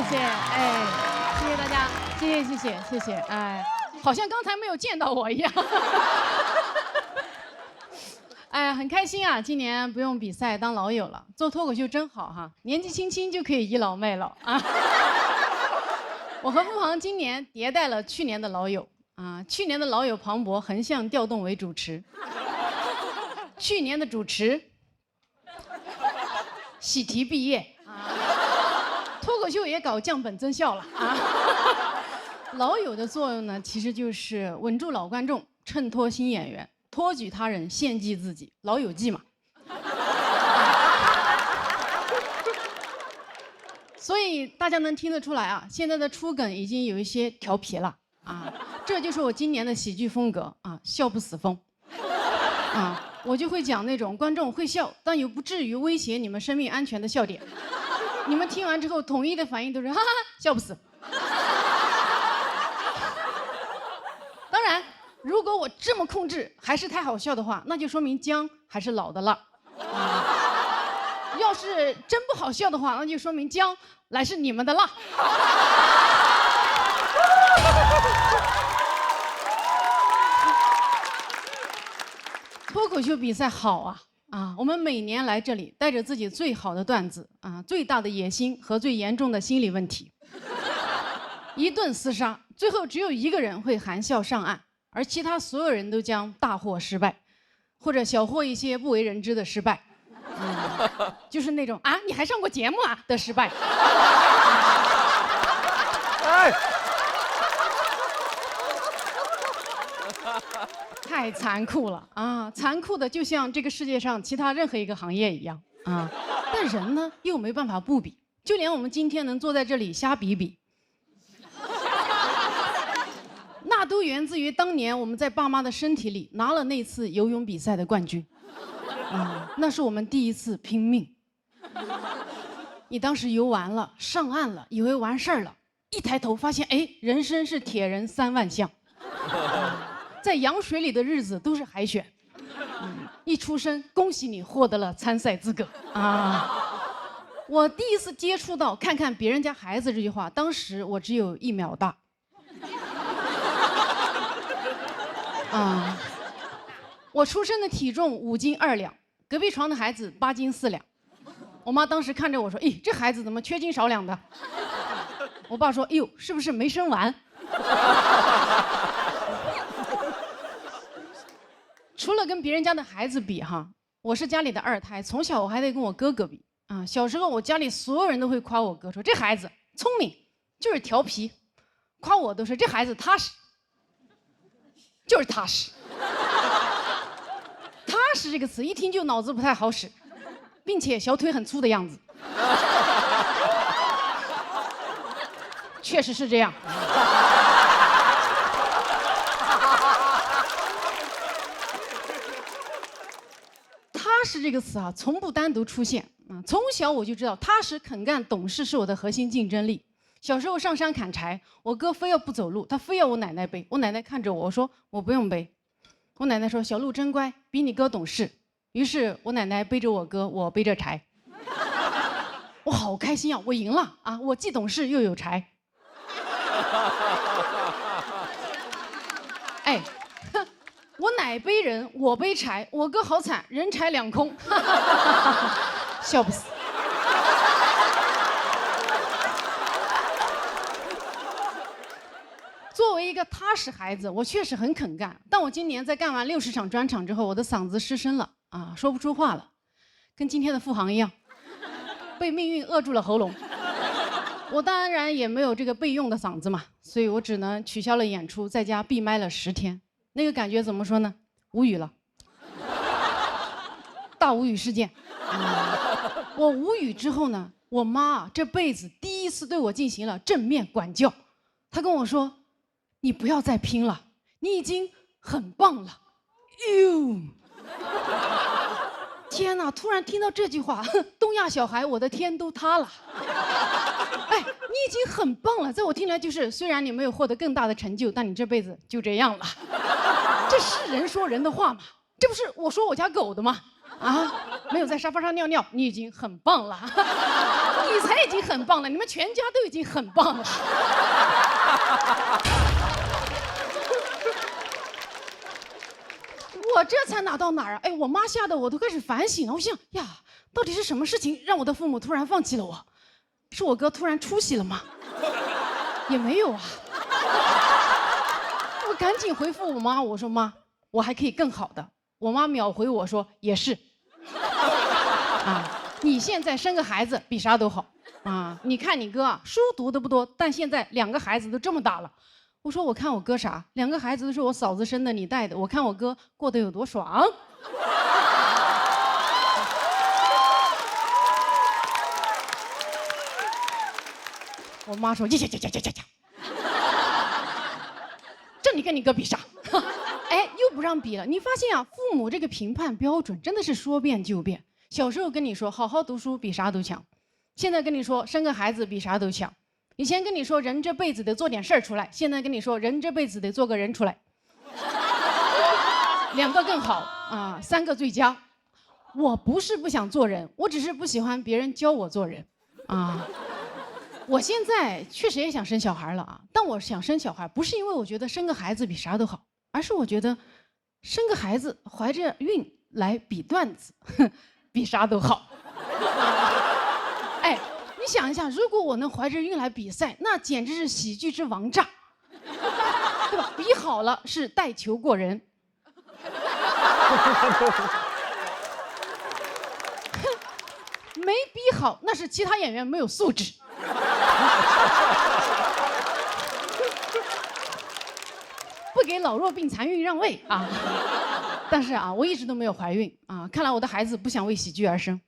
谢，哎，谢谢大家，谢谢，哎，好像刚才没有见到我一样。哎，很开心啊，今年不用比赛当老友了，做脱口秀真好哈，年纪轻轻就可以倚老卖老啊。我和付航今年迭代了去年的老友啊，去年的老友庞博横向调动为主持，去年的主持喜提毕业啊。脱口秀也搞降本增效了啊！老友的作用呢，其实就是稳住老观众，衬托新演员，托举他人，献祭自己，老友记嘛。所以大家能听得出来啊，现在的出梗已经有一些调皮了啊，这就是我今年的喜剧风格啊，笑不死风啊，我就会讲那种观众会笑，但又不至于威胁你们生命安全的笑点。你们听完之后，统一的反应都是哈哈，笑不死。当然，如果我这么控制还是太好笑的话，那就说明姜还是老的辣。要是真不好笑的话，那就说明姜乃是你们的辣。脱口秀比赛好啊！啊，我们每年来这里，带着自己最好的段子啊，最大的野心和最严重的心理问题，一顿厮杀，最后只有一个人会含笑上岸，而其他所有人都将大获失败，或者小获一些不为人知的失败，就是那种啊，你还上过节目啊的失败。哎。太残酷了啊！残酷的就像这个世界上其他任何一个行业一样啊。但人呢，又没办法不比，就连我们今天能坐在这里瞎比比，那都源自于当年我们在爸妈的身体里拿了那次游泳比赛的冠军啊，那是我们第一次拼命。你当时游完了，上岸了，以为完事儿了，一抬头发现，哎，人生是铁人3万项。在羊水里的日子都是海选，一出生恭喜你获得了参赛资格啊！我第一次接触到看看别人家孩子这句话，当时我只有1秒大啊！我出生的体重5斤2两，隔壁床的孩子8斤4两。我妈当时看着我说：“咦，这孩子怎么缺斤少两的？”我爸说：“哎呦，是不是没生完？”除了跟别人家的孩子比哈，我是家里的2胎，从小我还得跟我哥哥比啊。小时候我家里所有人都会夸我哥，说这孩子聪明，就是调皮，夸我都是这孩子踏实，就是踏实。踏实这个词一听就脑子不太好使，并且小腿很粗的样子，确实是这样。踏实这个词啊，从不单独出现啊。从小我就知道，踏实肯干懂事是我的核心竞争力。小时候上山砍柴，我哥非要不走路，他非要我奶奶背。我奶奶看着我，我说我不用背。我奶奶说小鹿真乖，比你哥懂事。于是我奶奶背着我哥，我背着柴。我好开心啊，我赢了啊！我既懂事又有柴。哎。我奶背人，我背柴，我哥好惨，人财两空，笑不死。作为一个踏实孩子，我确实很肯干，但我今年在干完60场专场之后，我的嗓子失声了啊，说不出话了，跟今天的付航一样，被命运扼住了喉咙。我当然也没有这个备用的嗓子嘛，所以我只能取消了演出，在家闭麦了10天。那个感觉怎么说呢？无语了，大无语事件。我无语之后呢，我妈这辈子第一次对我进行了正面管教。她跟我说：“你不要再拼了，你已经很棒了。”哟，天哪！突然听到这句话，东亚小孩，我的天都塌了。哎，你已经很棒了，在我听来就是，虽然你没有获得更大的成就，但你这辈子就这样了。这是人说人的话吗？这不是我说我家狗的吗？啊，没有在沙发上尿尿，你已经很棒了，你才已经很棒了，你们全家都已经很棒了。我这才哪到哪儿啊？哎，我妈吓得我都开始反省了。我想呀，到底是什么事情让我的父母突然放弃了我？是我哥突然出息了吗？也没有啊。我赶紧回复我妈，我说妈，我还可以更好的。我妈秒回我说也是。啊，你现在生个孩子比啥都好啊！你看你哥啊，书读的不多，但现在2个孩子都这么大了。我说我看我哥啥，2个孩子都是我嫂子生的，你带的，我看我哥过得有多爽。我妈说：“呀，这你跟你哥比啥？”哎，又不让比了。你发现啊，父母这个评判标准真的是说变就变。小时候跟你说好好读书比啥都强，现在跟你说生个孩子比啥都强。以前跟你说人这辈子得做点事儿出来，现在跟你说人这辈子得做个人出来。2个更好啊，3个最佳。我不是不想做人，我只是不喜欢别人教我做人啊。我现在确实也想生小孩了啊，但我想生小孩不是因为我觉得生个孩子比啥都好，而是我觉得生个孩子怀着孕来比段子，比啥都好。哎，你想一下，如果我能怀着孕来比赛，那简直是喜剧之王炸，对吧？比好了是带球过人，没比好那是其他演员没有素质。不给老弱病残孕让位啊！但是啊，我一直都没有怀孕啊，看来我的孩子不想为喜剧而生。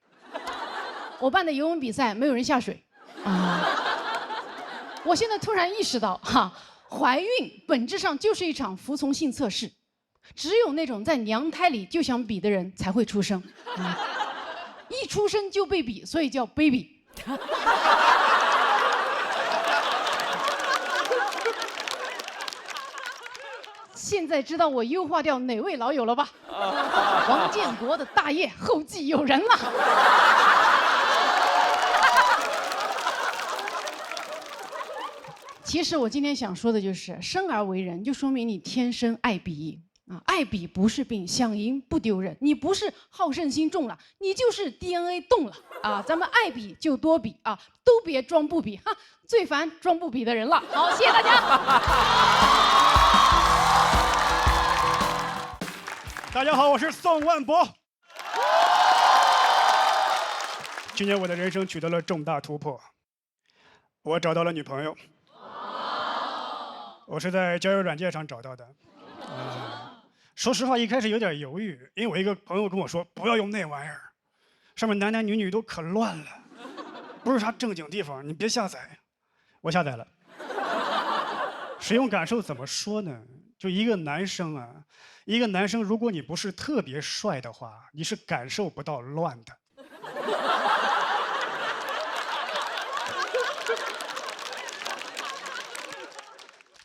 我办的游泳比赛没有人下水啊！我现在突然意识到哈，怀孕本质上就是一场服从性测试，只有那种在娘胎里就想比的人才会出生啊！一出生就被比，所以叫 baby。现在知道我优化掉哪位老友了吧？王建国的大业后继有人了。其实我今天想说的就是，生而为人，就说明你天生爱比啊，爱比不是病，想赢不丢人。你不是好胜心重了，你就是 DNA 动了啊！咱们爱比就多比啊，都别装不比哈，最烦装不比的人了。好，谢谢大家。大家好，我是宋万博。今年我的人生取得了重大突破，我找到了女朋友。我是在交友软件上找到的。说实话，一开始有点犹豫，因为我一个朋友跟我说不要用那玩意儿，上面男男女女都可乱了，不是啥正经地方，你别下载。我下载了。使用感受怎么说呢？就一个男生啊，一个男生，如果你不是特别帅的话，你是感受不到乱的。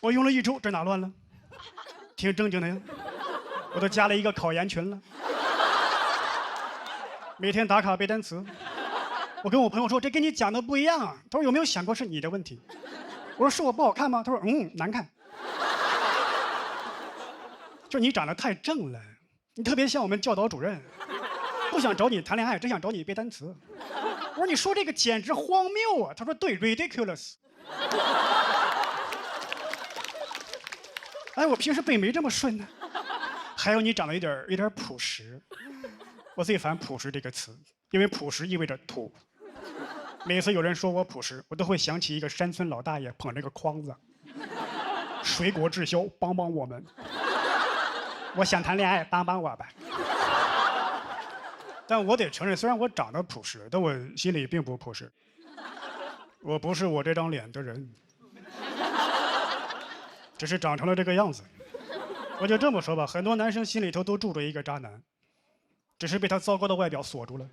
我用了1周，这哪乱了？挺正经的呀。我都加了一个考研群了，每天打卡背单词。我跟我朋友说，这跟你讲的不一样啊。他说有没有想过是你的问题？我说是我不好看吗？他说难看。就你长得太正了，你特别像我们教导主任，不想找你谈恋爱，只想找你背单词。我说你说这个简直荒谬啊！他说对 ，ridiculous。哎，我平时背没这么顺呢。还有你长得有点朴实，我最烦朴实这个词，因为朴实意味着土。每次有人说我朴实，我都会想起一个山村老大爷捧着个筐子，水果滞销，帮帮我们。我想谈恋爱，帮帮我吧。但我得承认，虽然我长得朴实，但我心里并不朴实。我不是我这张脸的人，只是长成了这个样子。我就这么说吧，很多男生心里头都住着一个渣男，只是被他糟糕的外表锁住了。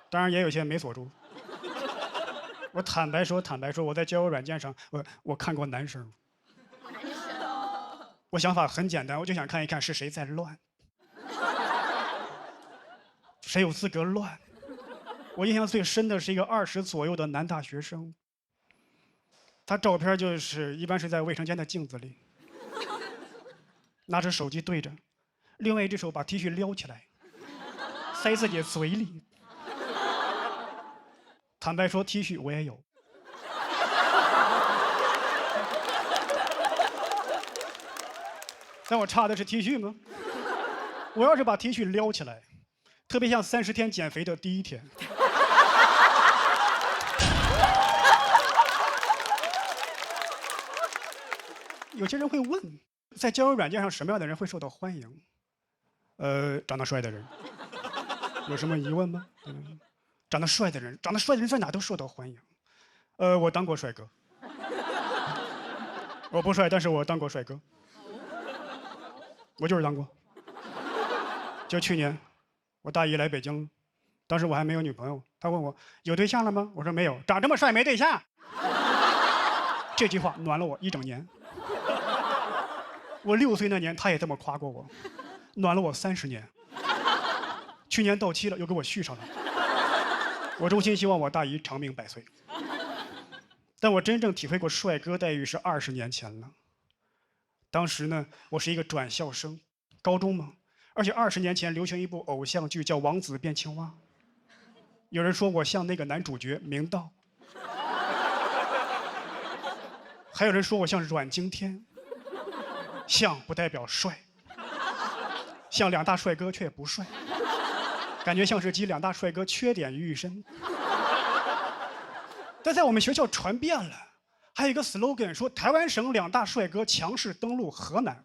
当然也有些没锁住。我坦白说，我在交友软件上，我看过男生。我想法很简单，我就想看一看是谁在乱。谁有资格乱？我印象最深的是一个20左右的男大学生，他照片就是一般是在卫生间的镜子里，拿着手机对着，另外一只手把 T 恤撩起来，塞自己嘴里。坦白说 ，T 恤我也有。但我差的是 T 恤吗？我要是把 T 恤撩起来，特别像30天减肥的第一天。有些人会问，在交友软件上什么样的人会受到欢迎？长得帅的人。有什么疑问吗？长得帅的人，长得帅的人在哪都受到欢迎。我当过帅哥。我不帅，但是我当过帅哥。我就是当过。就去年，我大姨来北京了，当时我还没有女朋友，她问我有对象了吗？我说没有，长这么帅没对象。这句话暖了我一整年。我6岁那年，她也这么夸过我，暖了我30年。去年到期了，又给我续上了。我衷心希望我大姨长命百岁。但我真正体会过帅哥待遇是20年前了。当时呢，我是一个转校生，高中嘛，而且20年前流行一部偶像剧叫《王子变青蛙》，有人说我像那个男主角明道，还有人说我像阮经天。像不代表帅，像2大帅哥却不帅，感觉像是集2大帅哥缺点于一身。但在我们学校传遍了，还有一个 slogan 说台湾省2大帅哥强势登陆河南。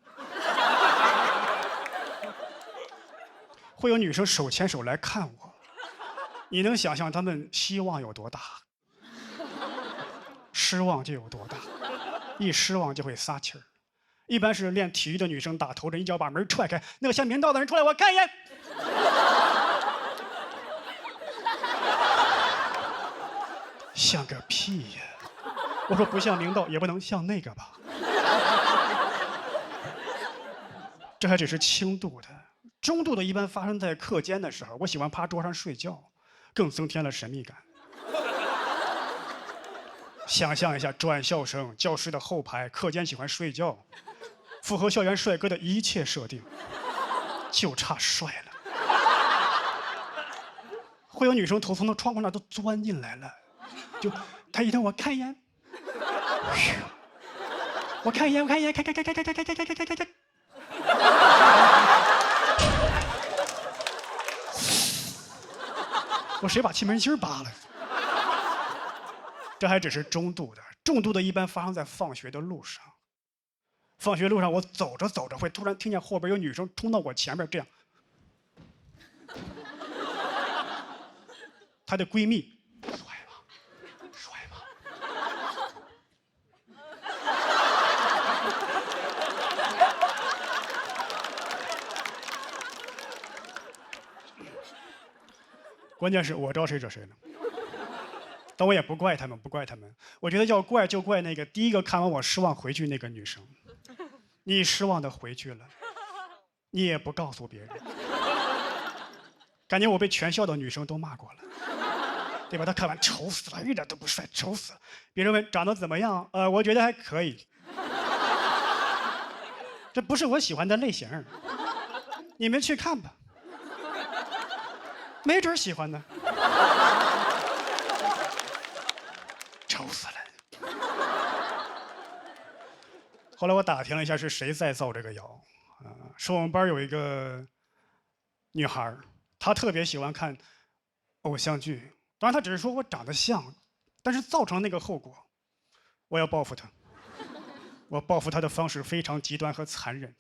会有女生手牵手来看我，你能想象他们希望有多大，失望就有多大，一失望就会撒气儿。一般是练体育的女生打头阵，一脚把门踹开，那个像明道的人出来，我看一眼。像个屁呀！我说不像明道，也不能像那个吧。这还只是轻度的，中度的一般发生在课间的时候。我喜欢趴桌上睡觉，更增添了神秘感。想象一下，转校生，教室的后排，课间喜欢睡觉，符合校园帅哥的一切设定，就差帅了。会有女生头从那窗户那都钻进来了，就他一瞪我看一眼，我看一眼，我看一眼，看。我谁把气门芯扒了？这还只是中度的，重度的一般发生在放学的路上。放学路上，我走着走着会突然听见后边有女生冲到我前面，这样。她的闺蜜，帅吗？关键是我招谁惹谁了。但我也不怪他们，我觉得要怪就怪那个第一个看完我失望回去那个女生。你失望的回去了，你也不告诉别人，感觉我被全校的女生都骂过了，对吧？她看完丑死了，一点都不帅，丑死了。别人问长得怎么样？我觉得还可以。这不是我喜欢的类型，你们去看吧，没准喜欢呢。丑死了。后来我打听了一下是谁在造这个谣，说我们班有一个女孩，她特别喜欢看偶像剧，当然她只是说我长得像，但是造成那个后果，我要报复她。我报复她的方式非常极端和残忍。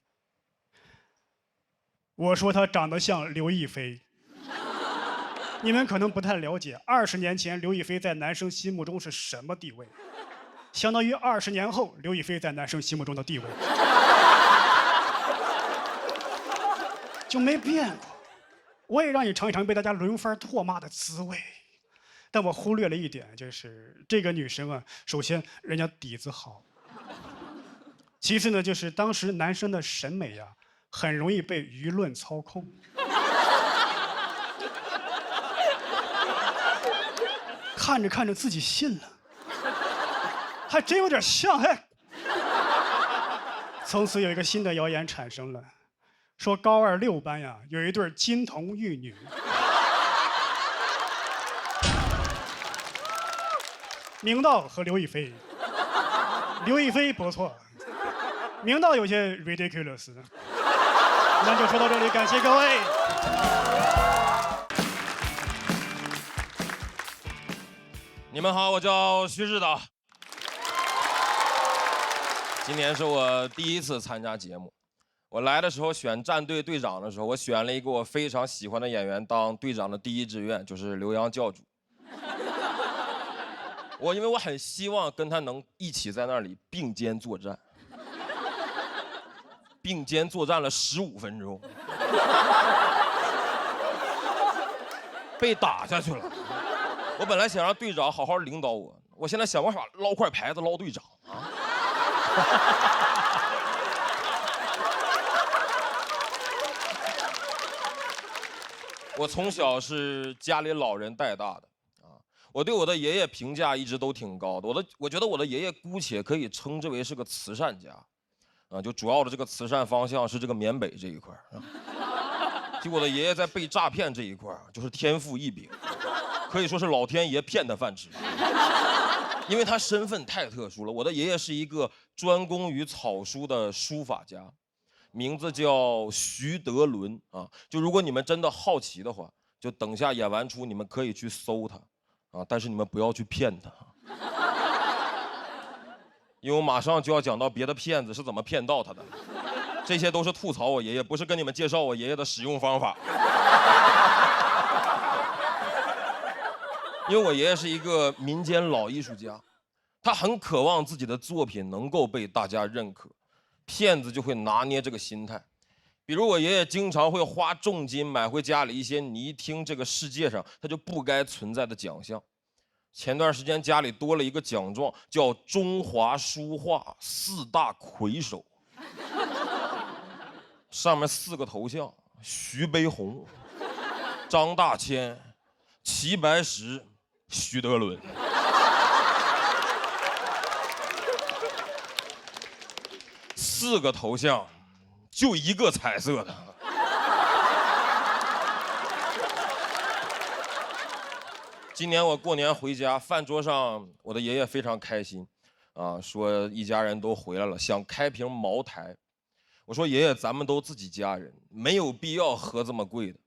我说她长得像刘亦菲。你们可能不太了解，20年前刘亦菲在男生心目中是什么地位，相当于20年后刘亦菲在男生心目中的地位就没变过。我也让你尝一尝被大家轮番唾骂的滋味，但我忽略了一点，就是这个女生啊，首先人家底子好，其次呢，就是当时男生的审美啊，很容易被舆论操控。看着看着自己信了，还真有点像。还从此有一个新的谣言产生了，说高2 6班呀有一对金童玉女，明道和刘亦菲。刘亦菲不错，明道有些 ridiculous。那就说到这里，感谢各位。你们好，我叫徐指导。今年是我第一次参加节目。我来的时候选战队队长的时候，我选了一个我非常喜欢的演员当队长的第一志愿，就是刘洋教主。因为我很希望跟他能一起在那里并肩作战。并肩作战了15分钟，被打下去了。我本来想让队长好好领导我，我现在想办法捞块牌子捞队长啊。我从小是家里老人带大的啊，我对我的爷爷评价一直都挺高的。我觉得我的爷爷姑且可以称之为是个慈善家。就主要的这个慈善方向是这个缅北这一块就我的爷爷在被诈骗这一块就是天赋异禀，可以说是老天爷骗他饭吃。因为他身份太特殊了，我的爷爷是一个专攻于草书的书法家，名字叫徐德伦啊。就如果你们真的好奇的话，就等下演完出你们可以去搜他啊，但是你们不要去骗他。因为我马上就要讲到别的骗子是怎么骗到他的，这些都是吐槽我爷爷，不是跟你们介绍我爷爷的使用方法。因为我爷爷是一个民间老艺术家，他很渴望自己的作品能够被大家认可，骗子就会拿捏这个心态。比如我爷爷经常会花重金买回家里一些你一听这个世界上他就不该存在的奖项。前段时间家里多了一个奖状，叫中华书画4大魁首，上面4个头像：徐悲鸿、张大千、齐白石、徐德伦。4个头像，就1个彩色的。今年我过年回家，饭桌上我的爷爷非常开心，说一家人都回来了，想开瓶茅台。我说爷爷，咱们都自己家人，没有必要喝这么贵的。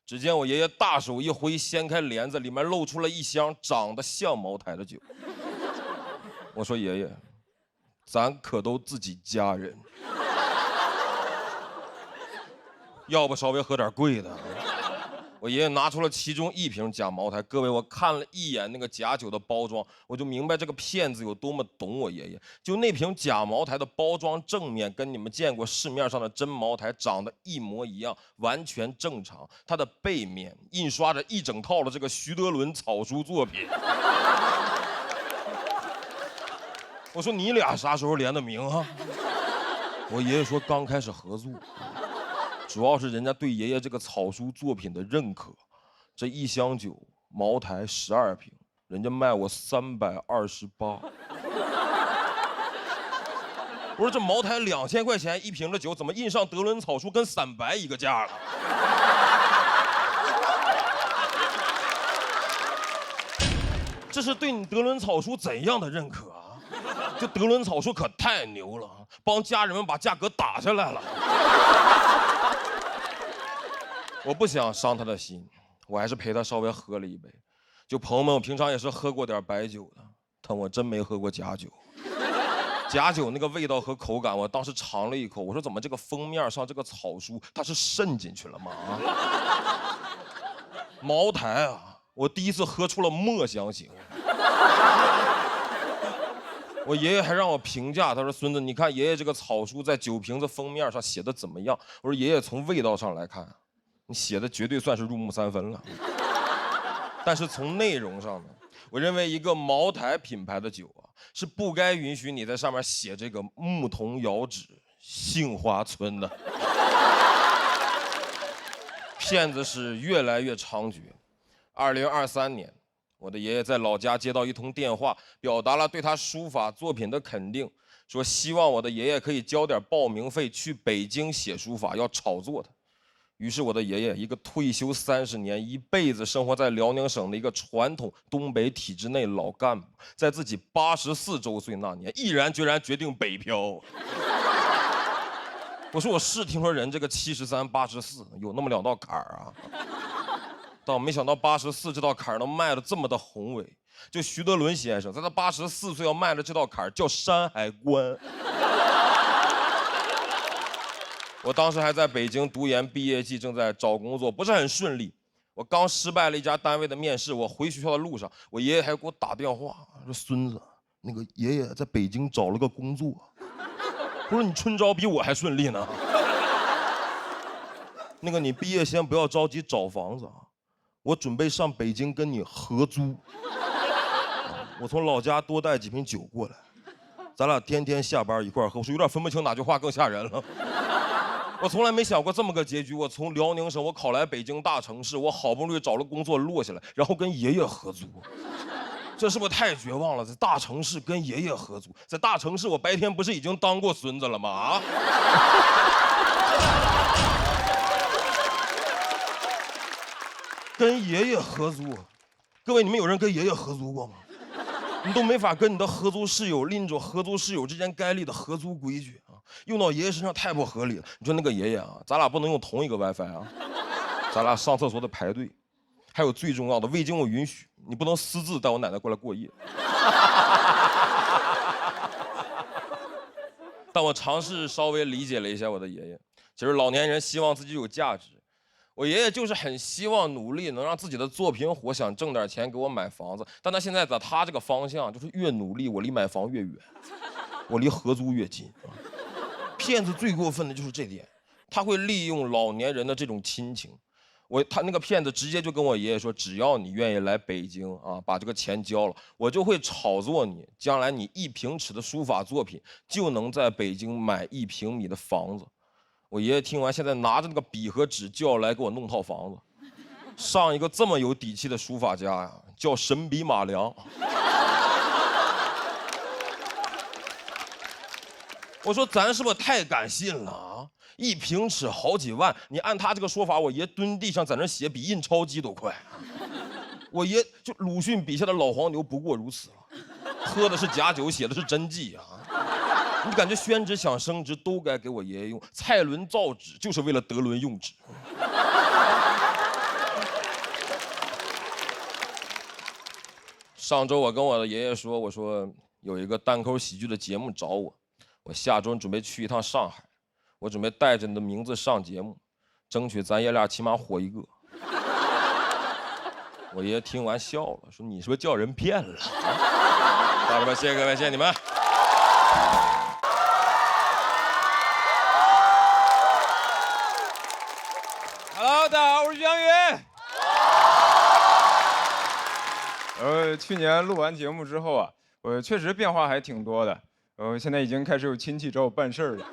只见我爷爷大手一挥，掀开帘子，里面露出了一箱长得像茅台的酒。我说爷爷，咱可都自己家人，要不稍微喝点贵的。我爷爷拿出了其中1瓶假茅台，各位，我看了一眼那个假酒的包装，我就明白这个骗子有多么懂我爷爷。就那瓶假茅台的包装正面跟你们见过市面上的真茅台长得一模一样，完全正常。它的背面印刷着一整套的这个徐德伦草书作品。我说你俩啥时候联的名啊？我爷爷说刚开始合作。主要是人家对爷爷这个草书作品的认可，这1箱酒茅台12瓶，人家卖我328。我说这茅台2000块钱1瓶的酒，怎么印上德伦草书跟散白一个价了？这是对你德伦草书怎样的认可啊？这德伦草书可太牛了，帮家人们把价格打下来了。我不想伤他的心，我还是陪他稍微喝了一杯。就朋友们，我平常也是喝过点白酒的，但我真没喝过假酒。假酒那个味道和口感，我当时尝了一口，我说怎么这个封面上这个草书它是渗进去了吗？茅台啊，我第一次喝出了墨香型。我爷爷还让我评价，他说孙子，你看爷爷这个草书在酒瓶子封面上写的怎么样？我说爷爷，从味道上来看，你写的绝对算是入木3分了。但是从内容上呢，我认为一个茅台品牌的酒啊，是不该允许你在上面写这个牧童遥指杏花村的。骗子是越来越猖獗。2023年，我的爷爷在老家接到一通电话，表达了对他书法作品的肯定，说希望我的爷爷可以交点报名费去北京写书法，要炒作他。于是我的爷爷，一个退休30年、一辈子生活在辽宁省的一个传统东北体制内老干部，在自己84周岁那年，毅然决然决定北漂。我说我是听说人这个73、84有那么2道坎儿啊，但我没想到84这道坎儿能迈得这么的宏伟。就徐德伦先生在他84岁要迈的这道坎儿叫山海关。我当时还在北京读研，毕业季正在找工作，不是很顺利。我刚失败了一家单位的面试，我回学校的路上，我爷爷还给我打电话说：“孙子，那个爷爷在北京找了个工作。”我说：“你春招比我还顺利呢。”那个你毕业先不要着急找房子啊，我准备上北京跟你合租。我从老家多带几瓶酒过来，咱俩天天下班一块儿喝。我说有点分不清哪句话更吓人了。我从来没想过这么个结局。我从辽宁省我考来北京大城市，我好不容易找了工作落下来，然后跟爷爷合租，这是不是太绝望了？在大城市跟爷爷合租，在大城市我白天不是已经当过孙子了吗？啊！跟爷爷合租，各位你们有人跟爷爷合租过吗？你都没法跟你的合租室友拎着合租室友之间该立的合租规矩啊，用到爷爷身上太不合理了。你说那个爷爷啊，咱俩不能用同一个 WiFi 啊，咱俩上厕所得排队，还有最重要的，未经我允许，你不能私自带我奶奶过来过夜。但我尝试稍微理解了一下我的爷爷，其实老年人希望自己有价值。我爷爷就是很希望努力能让自己的作品火，想挣点钱给我买房子。但他现在在他这个方向，就是越努力，我离买房越远，我离合租越近。骗子最过分的就是这点，他会利用老年人的这种亲情。他那个骗子直接就跟我爷爷说，只要你愿意来北京啊，把这个钱交了，我就会炒作你，将来你1平尺的书法作品就能在北京买1平米的房子。我爷爷听完，现在拿着那个笔和纸就要来给我弄套房子。上一个这么有底气的书法家呀，叫神笔马良。我说咱是不是太敢信了啊？1平尺好几万，你按他这个说法，我爷蹲地上在那写，比印钞机都快。我爷就鲁迅笔下的老黄牛不过如此了，喝的是假酒，写的是真迹啊。你感觉宣纸想升值都该给我爷爷用，蔡伦造纸就是为了德伦用纸。上周我跟我的爷爷说，我说有一个单口喜剧的节目找我，我下周准备去一趟上海，我准备带着你的名字上节目，争取咱爷俩起码火一个。我爷爷听完笑了，说你是不是叫人骗了？大家们，谢谢各位，谢谢你们。Hello， 大家好，我是杨宇。去年录完节目之后啊，我确实变化还挺多的。现在已经开始有亲戚找我办事儿了。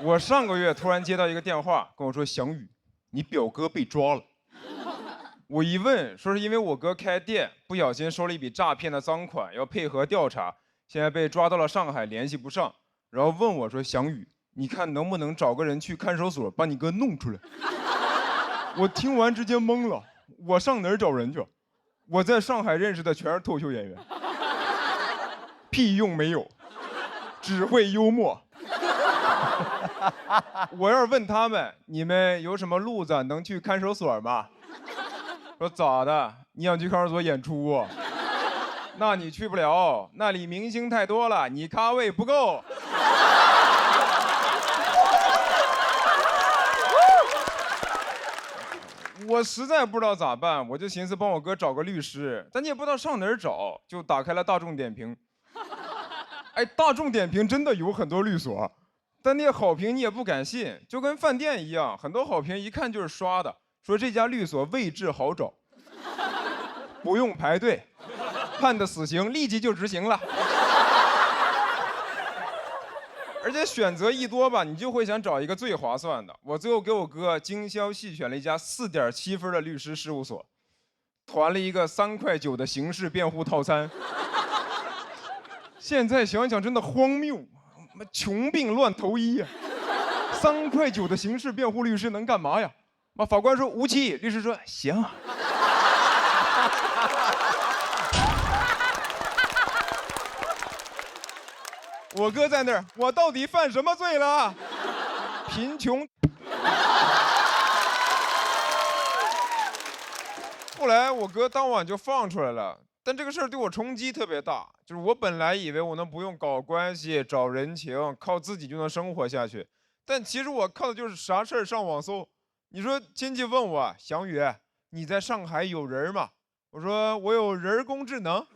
我上个月突然接到一个电话，跟我说：“翔宇，你表哥被抓了。”我一问，说是因为我哥开店不小心收了一笔诈骗的赃款，要配合调查，现在被抓到了上海，联系不上。然后问我说：“翔宇，你看能不能找个人去看守所把你哥弄出来？”我听完直接懵了，我上哪儿找人去？我在上海认识的全是脱口秀演员，屁用没有，只会幽默。我要是问他们，你们有什么路子能去看守所吗？说咋的？你想去看守所演出啊？那你去不了，那里明星太多了，你咖位不够。我实在不知道咋办，我就寻思帮我哥找个律师，但你也不知道上哪儿找，就打开了大众点评。哎，大众点评真的有很多律所，但那些好评你也不敢信，就跟饭店一样，很多好评一看就是刷的，说这家律所位置好找，不用排队，判的死刑立即就执行了。而且选择一多吧，你就会想找一个最划算的。我最后给我哥精挑细选了一家4.7分的律师事务所，团了一个3块9的刑事辩护套餐。现在想想真的荒谬，穷病乱投医呀！3块9的刑事辩护律师能干嘛呀？法官说无期，律师说行。我哥在那儿，我到底犯什么罪了？贫穷。后来我哥当晚就放出来了，但这个事儿对我冲击特别大。就是我本来以为我能不用搞关系、找人情，靠自己就能生活下去，但其实我靠的就是啥事儿上网搜。你说亲戚问我翔宇，你在上海有人吗？我说我有人工智能，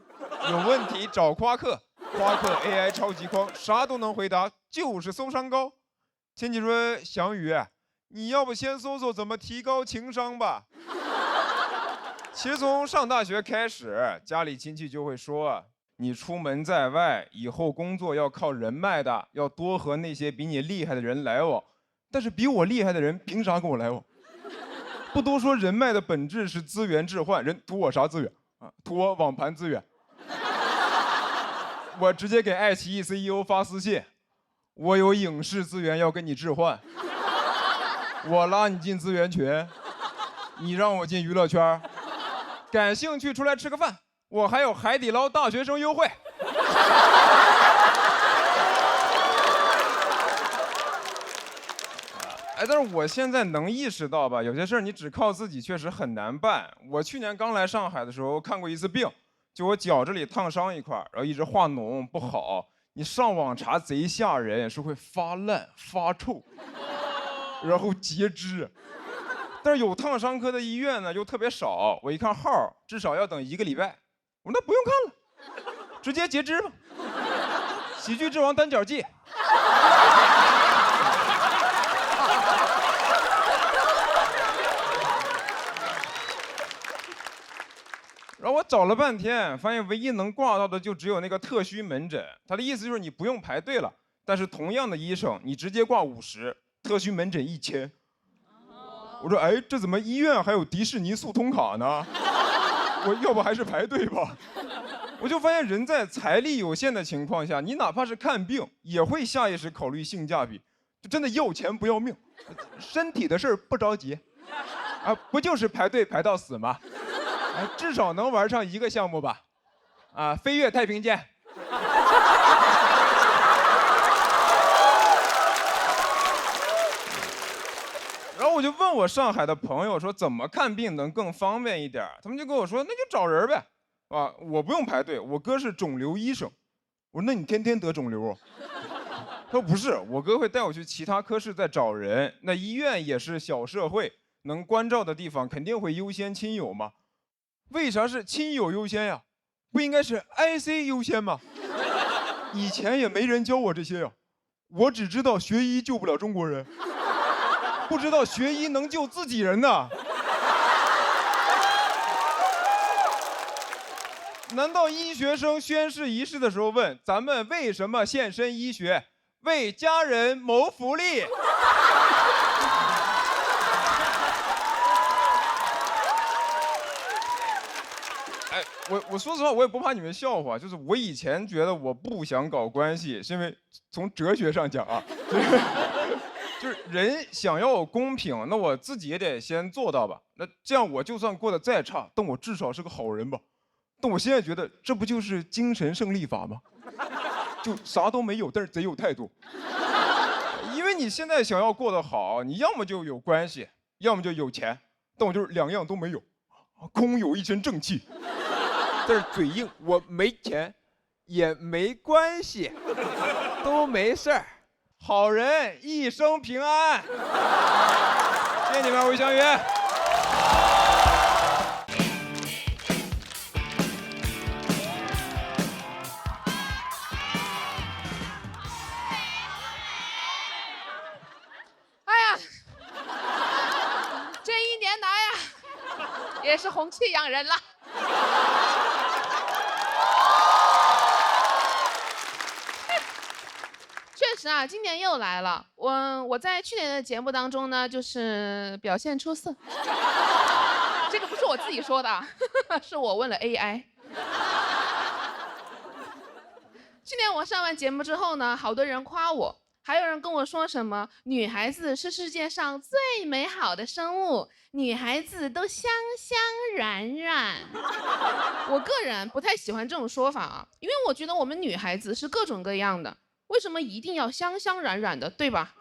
有问题找夸克。夸克 AI 超级框，啥都能回答，就是搜商高。亲戚说翔宇，你要不先搜搜怎么提高情商吧？其实从上大学开始，家里亲戚就会说，你出门在外，以后工作要靠人脉的，要多和那些比你厉害的人来往。但是比我厉害的人凭啥跟我来往？不都说人脉的本质是资源置换，人图我啥资源啊？图我网盘资源。我直接给爱奇艺 CEO 发私信，我有影视资源要跟你置换，我拉你进资源群，你让我进娱乐圈，感兴趣出来吃个饭，我还有海底捞大学生优惠。但是我现在能意识到吧，有些事儿你只靠自己确实很难办。我去年刚来上海的时候看过一次病。就我脚这里烫伤一块，然后一直化脓不好，你上网查贼吓人，说会发烂发臭，然后截肢。但是有烫伤科的医院呢又特别少，我一看号至少要等1个礼拜，我说那不用看了，直接截肢吧。喜剧之王单脚记。然后我找了半天，发现唯一能挂到的就只有那个特需门诊。他的意思就是你不用排队了，但是同样的医生，你直接挂50，特需门诊1000。我说，哎，这怎么医院还有迪士尼速通卡呢？我要不还是排队吧。我就发现人在财力有限的情况下，你哪怕是看病，也会下意识考虑性价比，就真的要钱不要命。身体的事儿不着急，啊，不就是排队排到死吗？至少能玩上1个项目吧，啊，飞越太平间。然后我就问我上海的朋友说，怎么看病能更方便一点？他们就跟我说，那就找人呗，啊，我不用排队，我哥是肿瘤医生。我说，那你天天得肿瘤？他说不是，我哥会带我去其他科室再找人。那医院也是小社会，能关照的地方肯定会优先亲友嘛。为啥是亲友优先呀？不应该是 IC 优先吗？以前也没人教我这些呀，我只知道学医救不了中国人，不知道学医能救自己人呢。难道医学生宣誓仪式的时候问咱们为什么献身医学？为家人谋福利。哎，我说实话，我也不怕你们笑话。就是我以前觉得我不想搞关系，是因为从哲学上讲啊，就是人想要公平，那我自己也得先做到吧。那这样我就算过得再差，但我至少是个好人吧。但我现在觉得，这不就是精神胜利法吗？就啥都没有，但是贼有态度。因为你现在想要过得好，你要么就有关系，要么就有钱。但我就是2样都没有，空有一身正气。但是嘴硬，我没钱，也没关系，都没事儿，好人一生平安。谢谢你们，我是翔宇。哎呀，这1年来呀，也是红气养人了。确实啊，今年又来了。我在去年的节目当中呢，就是表现出色。这个不是我自己说的，是我问了 AI。去年我上完节目之后呢，好多人夸我，还有人跟我说什么女孩子是世界上最美好的生物，女孩子都香香软软。我个人不太喜欢这种说法啊，因为我觉得我们女孩子是各种各样的，为什么一定要香香软软的，对吧？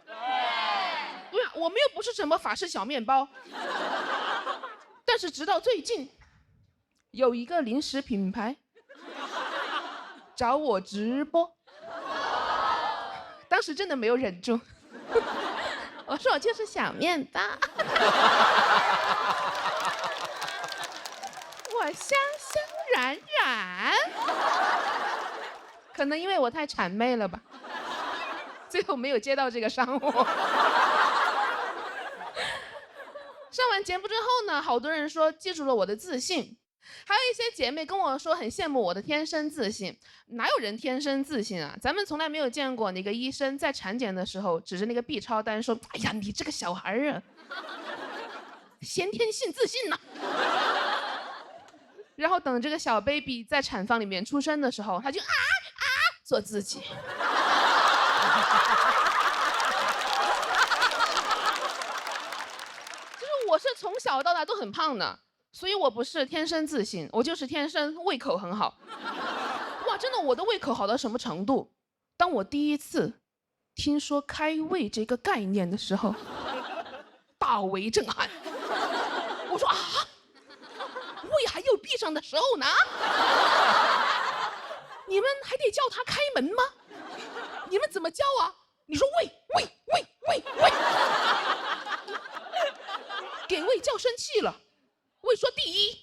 对啊，我们又不是什么法式小面包。但是直到最近，有一个零食品牌找我直播，当时真的没有忍住，我说我就是小面包，我香香软软，可能因为我太谄媚了吧，最后没有接到这个商务。上完节目之后呢，好多人说记住了我的自信，还有一些姐妹跟我说很羡慕我的天生自信。哪有人天生自信啊？咱们从来没有见过哪个医生在产检的时候指着那个 B 超单说：“哎呀，你这个小孩啊，先天性自信呐。”然后等这个小 baby 在产房里面出生的时候，他就做自己。我是从小到大都很胖的，所以我不是天生自信，我就是天生胃口很好。哇，真的，我的胃口好到什么程度？当我第一次听说开胃这个概念的时候，大为震撼。我说啊，胃还有闭上的时候呢？你们还得叫他开门吗？你们怎么叫啊？你说喂喂喂喂喂。给胃叫生气了，胃说第一。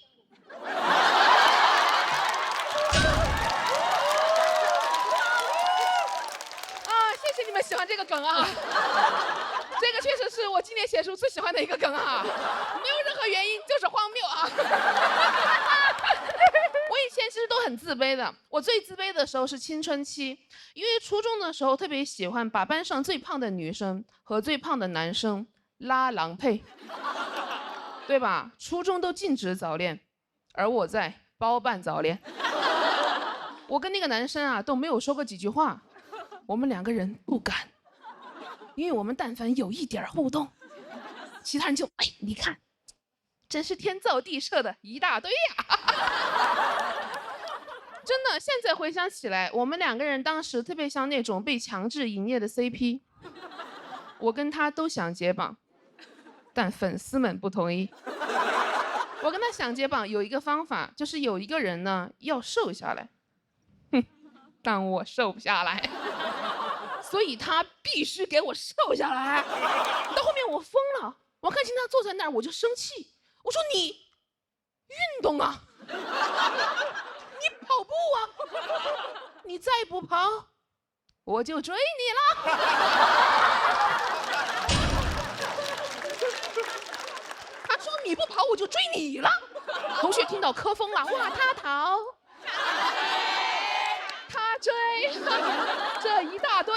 谢谢你们喜欢这个梗啊，这个确实是我今年写书最喜欢的一个梗啊，没有任何原因，就是荒谬啊。我以前其实都很自卑的，我最自卑的时候是青春期，因为初中的时候特别喜欢把班上最胖的女生和最胖的男生拉郎配。对吧？初中都禁止早恋，而我在包办早恋。我跟那个男生啊都没有说过几句话，我们两个人不敢，因为我们但凡有一点互动，其他人就你看，真是天造地设的一大堆呀。真的，现在回想起来，我们两个人当时特别像那种被强制营业的 CP， 我跟他都想解绑。但粉丝们不同意。我跟他想解绑有一个方法，就是有一个人呢要瘦下来，但我瘦不下来，所以他必须给我瘦下来。到后面我疯了，我看见他坐在那儿我就生气，我说你运动啊，你跑步啊，你再不跑我就追你了。你不跑我就追你了。同学听到磕疯了，哇，他逃，他追，这一大堆，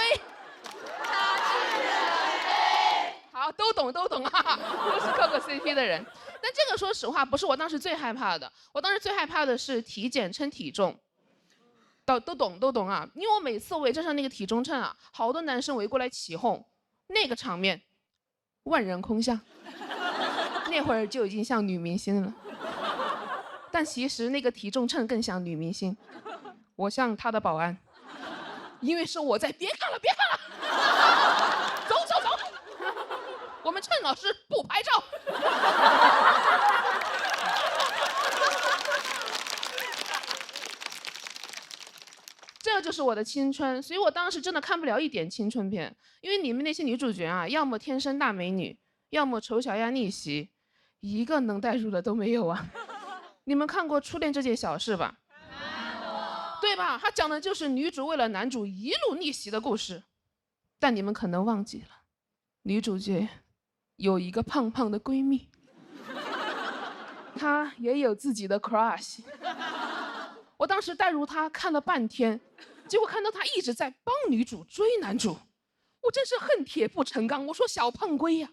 好，都懂啊，都是磕过 CP 的人。但这个说实话不是我当时最害怕的，我当时最害怕的是体检称体重。都懂啊，因为我每次围着上那个体重秤啊，好多男生围过来起哄，那个场面万人空巷。那会儿就已经像女明星了，但其实那个体重秤更像女明星，我像她的保安，因为是我在，别看了，走，我们称老师不拍照。这就是我的青春，所以我当时真的看不了一点青春片，因为你们那些女主角啊，要么天生大美女，要么丑小鸭逆袭。一个能代入的都没有啊！你们看过《初恋这件小事》吧？对吧？它讲的就是女主为了男主一路逆袭的故事。但你们可能忘记了，女主角有一个胖胖的闺蜜，她也有自己的 crush。我当时带入她看了半天，结果看到她一直在帮女主追男主，我真是恨铁不成钢。我说小胖龟呀！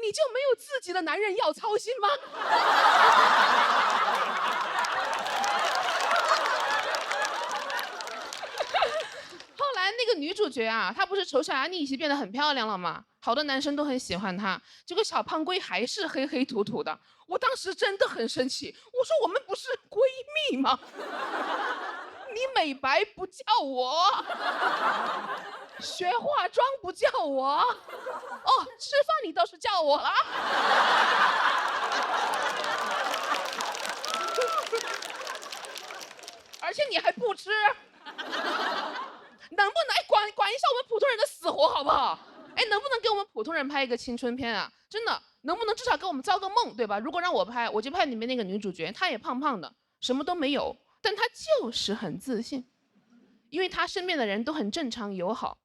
你就没有自己的男人要操心吗？后来那个女主角啊，她不是丑小鸭逆袭变得很漂亮了吗？好多男生都很喜欢她，结果小胖龟还是黑黑土土的。我当时真的很生气，我说我们不是闺蜜吗？你美白不叫我，学化妆不叫我，哦，吃饭你倒是叫我了。而且你还不吃，能不能管一下我们普通人的死活好不好？哎，能不能给我们普通人拍一个青春片啊？真的，能不能至少给我们造个梦，对吧？如果让我拍，我就拍里面那个女主角，她也胖胖的，什么都没有，但她就是很自信，因为她身边的人都很正常友好。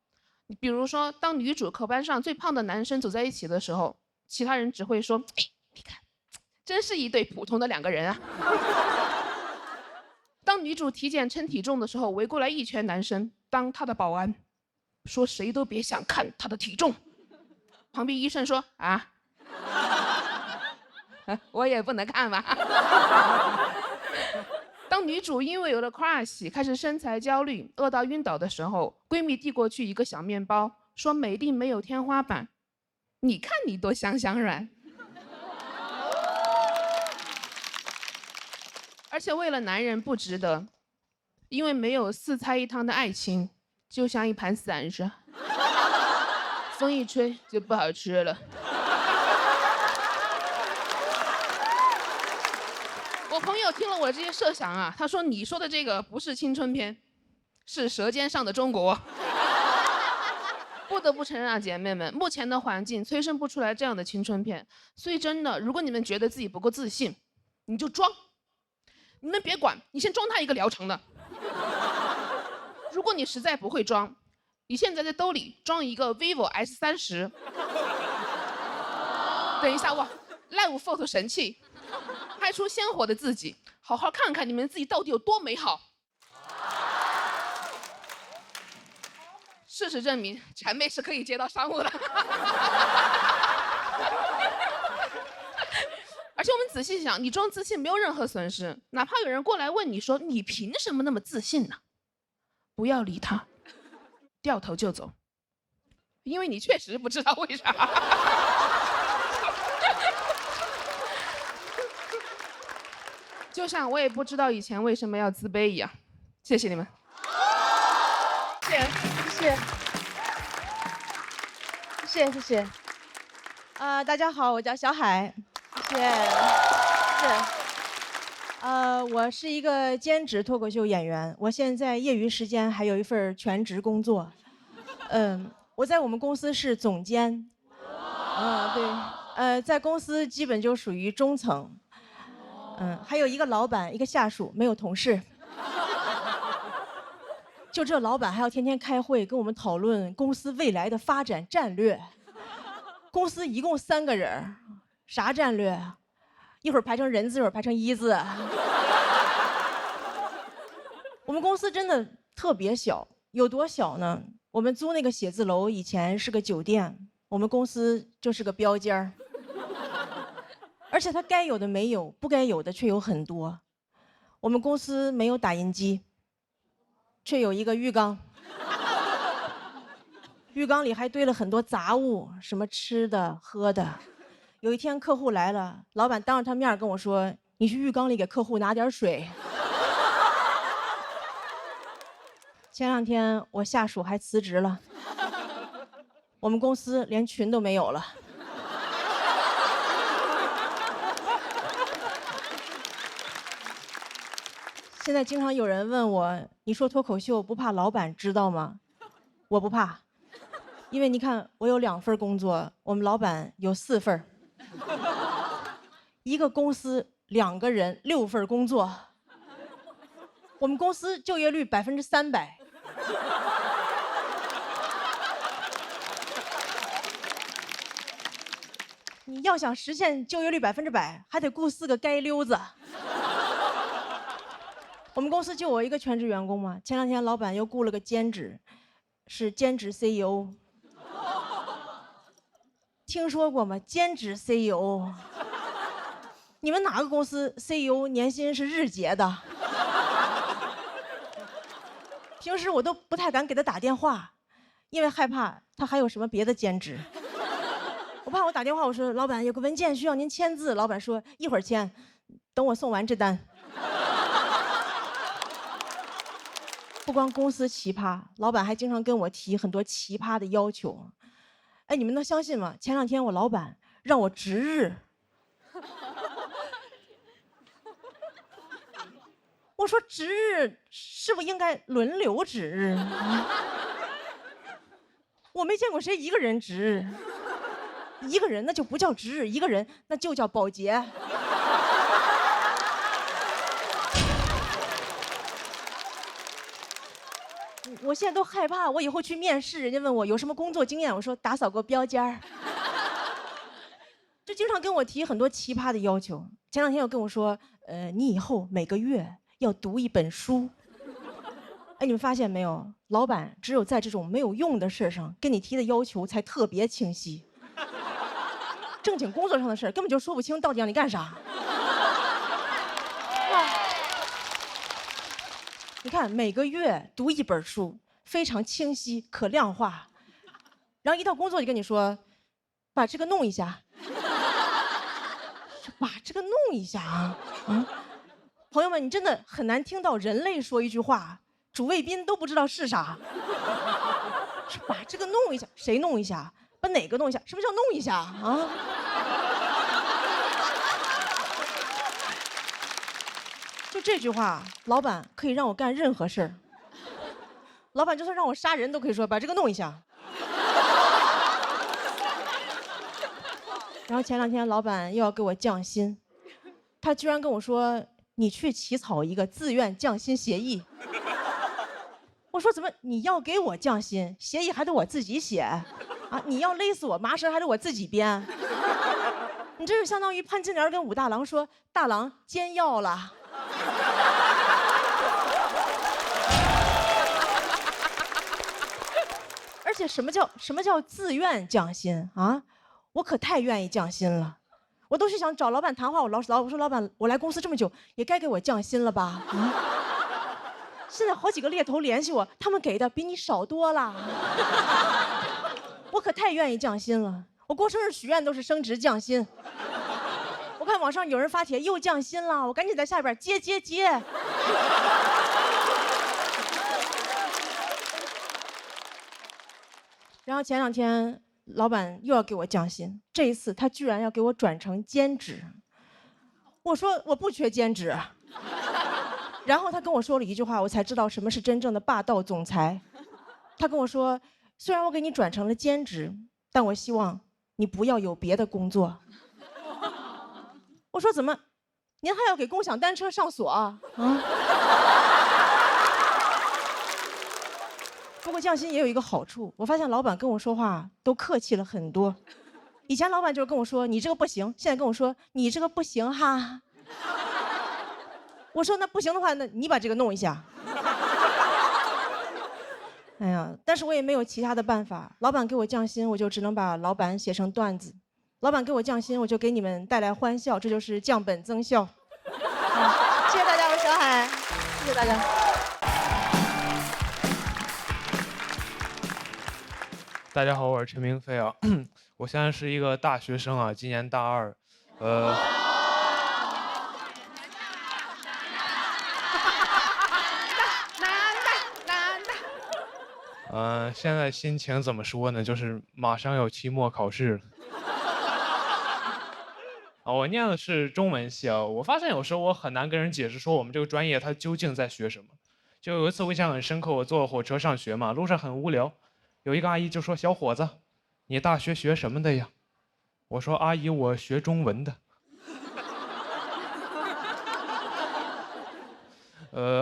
比如说，当女主和班上最胖的男生走在一起的时候，其他人只会说：“哎，你看，真是一对普通的两个人啊。”当女主体检称体重的时候，围过来一圈男生当她的保安，说谁都别想看她的体重。旁边医生说：“啊，我也不能看吧。”当女主因为有了 crush 开始身材焦虑、饿到晕倒的时候，闺蜜递过去一个小面包，说美丽没有天花板，你看你多香香软。而且为了男人不值得，因为没有4菜1汤的爱情，就像一盘散沙，风一吹就不好吃了。我朋友听了我的这些设想啊，他说你说的这个不是青春片，是《舌尖上的中国》。不得不承认啊，姐妹们，目前的环境催生不出来这样的青春片，所以真的，如果你们觉得自己不够自信，你就装。你们别管，你先装他一个疗程的。如果你实在不会装，你现在在兜里装一个 vivo S30。等一下，哇 ，Live Photo 神器，拍出鲜活的自己，好好看看你们自己到底有多美好。事实证明，谄媚是可以接到商务的。而且我们仔细想，你装自信没有任何损失，哪怕有人过来问你说你凭什么那么自信呢？不要理他，掉头就走，因为你确实不知道为啥。就像我也不知道以前为什么要自卑一样。谢谢你们。谢谢，谢谢，谢谢。大家好，我叫小海，谢谢。我是一个兼职脱口秀演员，我现在业余时间还有一份全职工作。我在我们公司是总监。对。在公司基本就属于中层。还有一个老板，一个下属，没有同事。就这老板还要天天开会跟我们讨论公司未来的发展战略。公司一共3个人，啥战略？一会儿排成人字，一会儿排成一字。我们公司真的特别小，有多小呢？我们租那个写字楼以前是个酒店，我们公司就是个标间儿。而且它该有的没有，不该有的却有很多。我们公司没有打印机，却有一个浴缸。浴缸里还堆了很多杂物，什么吃的喝的。有一天客户来了，老板当着他面跟我说：“你去浴缸里给客户拿点水。”前2天我下属还辞职了，我们公司连群都没有了。现在经常有人问我：“你说脱口秀不怕老板知道吗？”我不怕，因为你看我有2份工作，我们老板有4份。一个公司2个人6份工作，我们公司就业率300%。你要想实现就业率100%，还得雇4个街溜子。我们公司就我一个全职员工嘛，前2天老板又雇了个兼职，是兼职 CEO。听说过吗？兼职 CEO。你们哪个公司 CEO 年薪是日结的？平时我都不太敢给他打电话，因为害怕他还有什么别的兼职。我怕我打电话，我说老板有个文件需要您签字，老板说一会儿签，等我送完这单。不光公司奇葩，老板还经常跟我提很多奇葩的要求。哎，你们能相信吗？前2天我老板让我值日。我说值日是不是应该轮流值日？我没见过谁一个人值日，一个人那就不叫值日，一个人那就叫保洁。我现在都害怕，我以后去面试，人家问我有什么工作经验，我说打扫过标间儿。就经常跟我提很多奇葩的要求。前2天又跟我说，你以后每个月要读一本书。哎，你们发现没有？老板只有在这种没有用的事上跟你提的要求才特别清晰，正经工作上的事根本就说不清到底让你干啥。你看，每个月读一本书，非常清晰可量化，然后一到工作就跟你说，把这个弄一下，把这个弄一下啊。朋友们，你真的很难听到人类说一句话，主谓宾都不知道是啥。是把这个弄一下，谁弄一下？把哪个弄一下？什么叫弄一下啊？就这句话，老板可以让我干任何事儿。老板就算让我杀人都可以说把这个弄一下。然后前2天老板又要给我降薪，他居然跟我说，你去起草一个自愿降薪协议。我说怎么你要给我降薪，协议还得我自己写啊？你要勒死我麻绳还得我自己编？你这就相当于潘金莲跟武大郎说，大郎煎药了。而且什么叫自愿降薪啊？我可太愿意降薪了，我都是想找老板谈话。我说老板，我来公司这么久，也该给我降薪了吧？现在好几个猎头联系我，他们给的比你少多了。我可太愿意降薪了，我过生日许愿都是升职降薪。我看网上有人发帖又降薪了，我赶紧在下边接。然后前2天老板又要给我降薪，这一次他居然要给我转成兼职。我说我不缺兼职。然后他跟我说了一句话，我才知道什么是真正的霸道总裁。他跟我说，虽然我给你转成了兼职，但我希望你不要有别的工作。我说怎么，您还要给共享单车上锁啊？不过降薪也有一个好处，我发现老板跟我说话都客气了很多。以前老板就是跟我说你这个不行，现在跟我说你这个不行哈。我说那不行的话，那你把这个弄一下。哎呀，但是我也没有其他的办法。老板给我降薪，我就只能把老板写成段子；老板给我降薪，我就给你们带来欢笑，这就是降本增效。谢谢大家，我是小海，谢谢大家。大家好，我是陈明飞啊，我现在是一个大学生啊，今年大2，现在心情怎么说呢？就是马上要期末考试了。我念的是中文系啊，我发现有时候我很难跟人解释说我们这个专业它究竟在学什么。就有一次我印象很深刻，我坐火车上学嘛，路上很无聊，有一个阿姨就说：“小伙子，你大学学什么的呀？”我说：“阿姨，我学中文的。”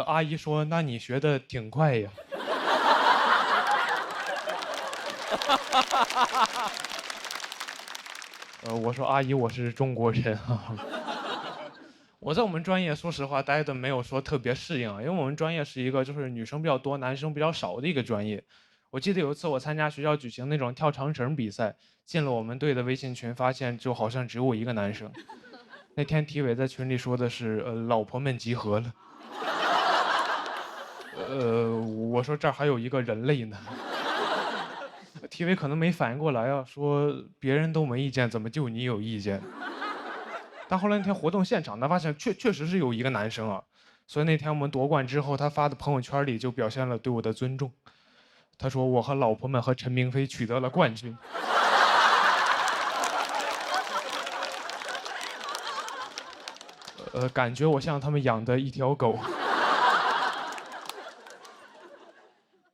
阿姨说：“那你学的挺快呀。”我说：“阿姨，我是中国人啊。”我在我们专业，说实话，待的没有说特别适应啊，因为我们专业是一个就是女生比较多、男生比较少的一个专业。我记得有一次我参加学校举行那种跳长绳比赛，进了我们队的微信群，发现就好像只有我一个男生。那天体委在群里说的是老婆们集合了。我说这儿还有一个人类呢。体委可能没反应过来啊，说别人都没意见，怎么就你有意见？但后来那天活动现场，他发现确实是有一个男生啊，所以那天我们夺冠之后，他发的朋友圈里就表现了对我的尊重。他说我和老婆们和陈明飞取得了冠军。感觉我像他们养的一条狗。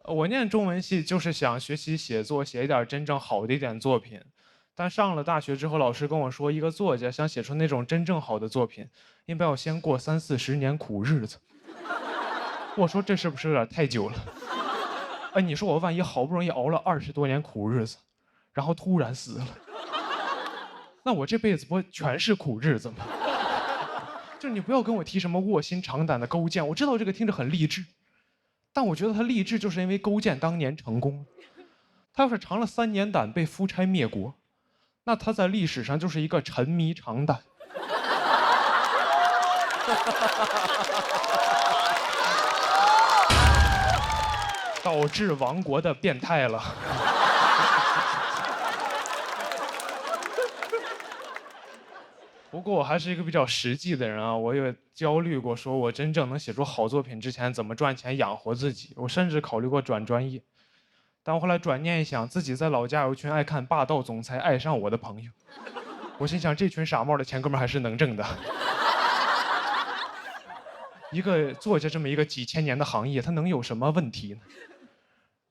我念中文系就是想学习写作，写一点真正好的一点作品。但上了大学之后，老师跟我说，一个作家想写出那种真正好的作品，应该要先过30-40年苦日子。我说这是不是有点太久了？哎，你说我万一好不容易熬了20多年苦日子，然后突然死了，那我这辈子不全是苦日子吗？就是你不要跟我提什么卧薪尝胆的勾践，我知道这个听着很励志，但我觉得他励志就是因为勾践当年成功了。他要是尝了3年胆被夫差灭国，那他在历史上就是一个沉迷尝胆。导致亡国的变态了。不过我还是一个比较实际的人啊，我也焦虑过，说我真正能写出好作品之前怎么赚钱养活自己。我甚至考虑过转专业，但我后来转念一想，自己在老家有一群爱看霸道总裁爱上我的朋友，我心想这群傻帽的钱哥们还是能挣的。一个作家这么一个几千年的行业，它能有什么问题呢？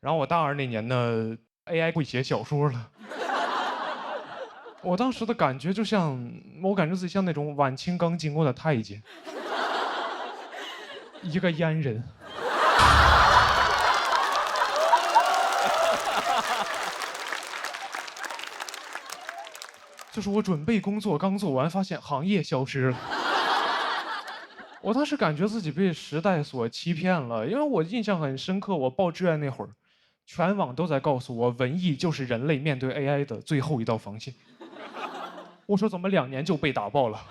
然后我大2那年呢 ，AI 会写小说了。我当时的感觉就像，我感觉自己像那种晚清刚进宫的太监，一个阉人。就是我准备工作刚做完，发现行业消失了。我当时感觉自己被时代所欺骗了，因为我印象很深刻，我报志愿那会儿，全网都在告诉我，文艺就是人类面对 AI 的最后一道防线。我说怎么2年就被打爆了？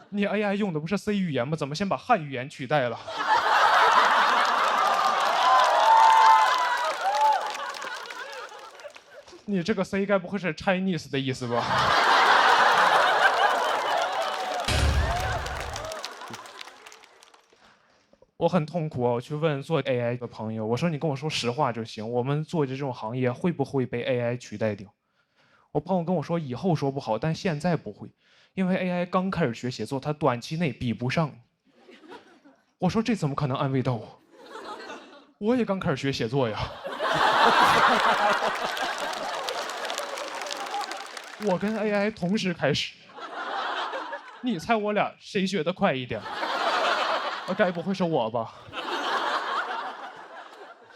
你 AI 用的不是 C 语言吗？怎么先把汉语言取代了？你这个 C 该不会是 Chinese 的意思吧？我很痛苦啊！我去问做 AI 的朋友，我说你跟我说实话就行，我们做这种行业会不会被 AI 取代掉？我朋友跟我说以后说不好，但现在不会，因为 AI 刚开始学写作，它短期内比不上你。我说这怎么可能安慰到我？我也刚开始学写作呀。我跟 AI 同时开始，你猜我俩谁学得快一点？该不会是我吧？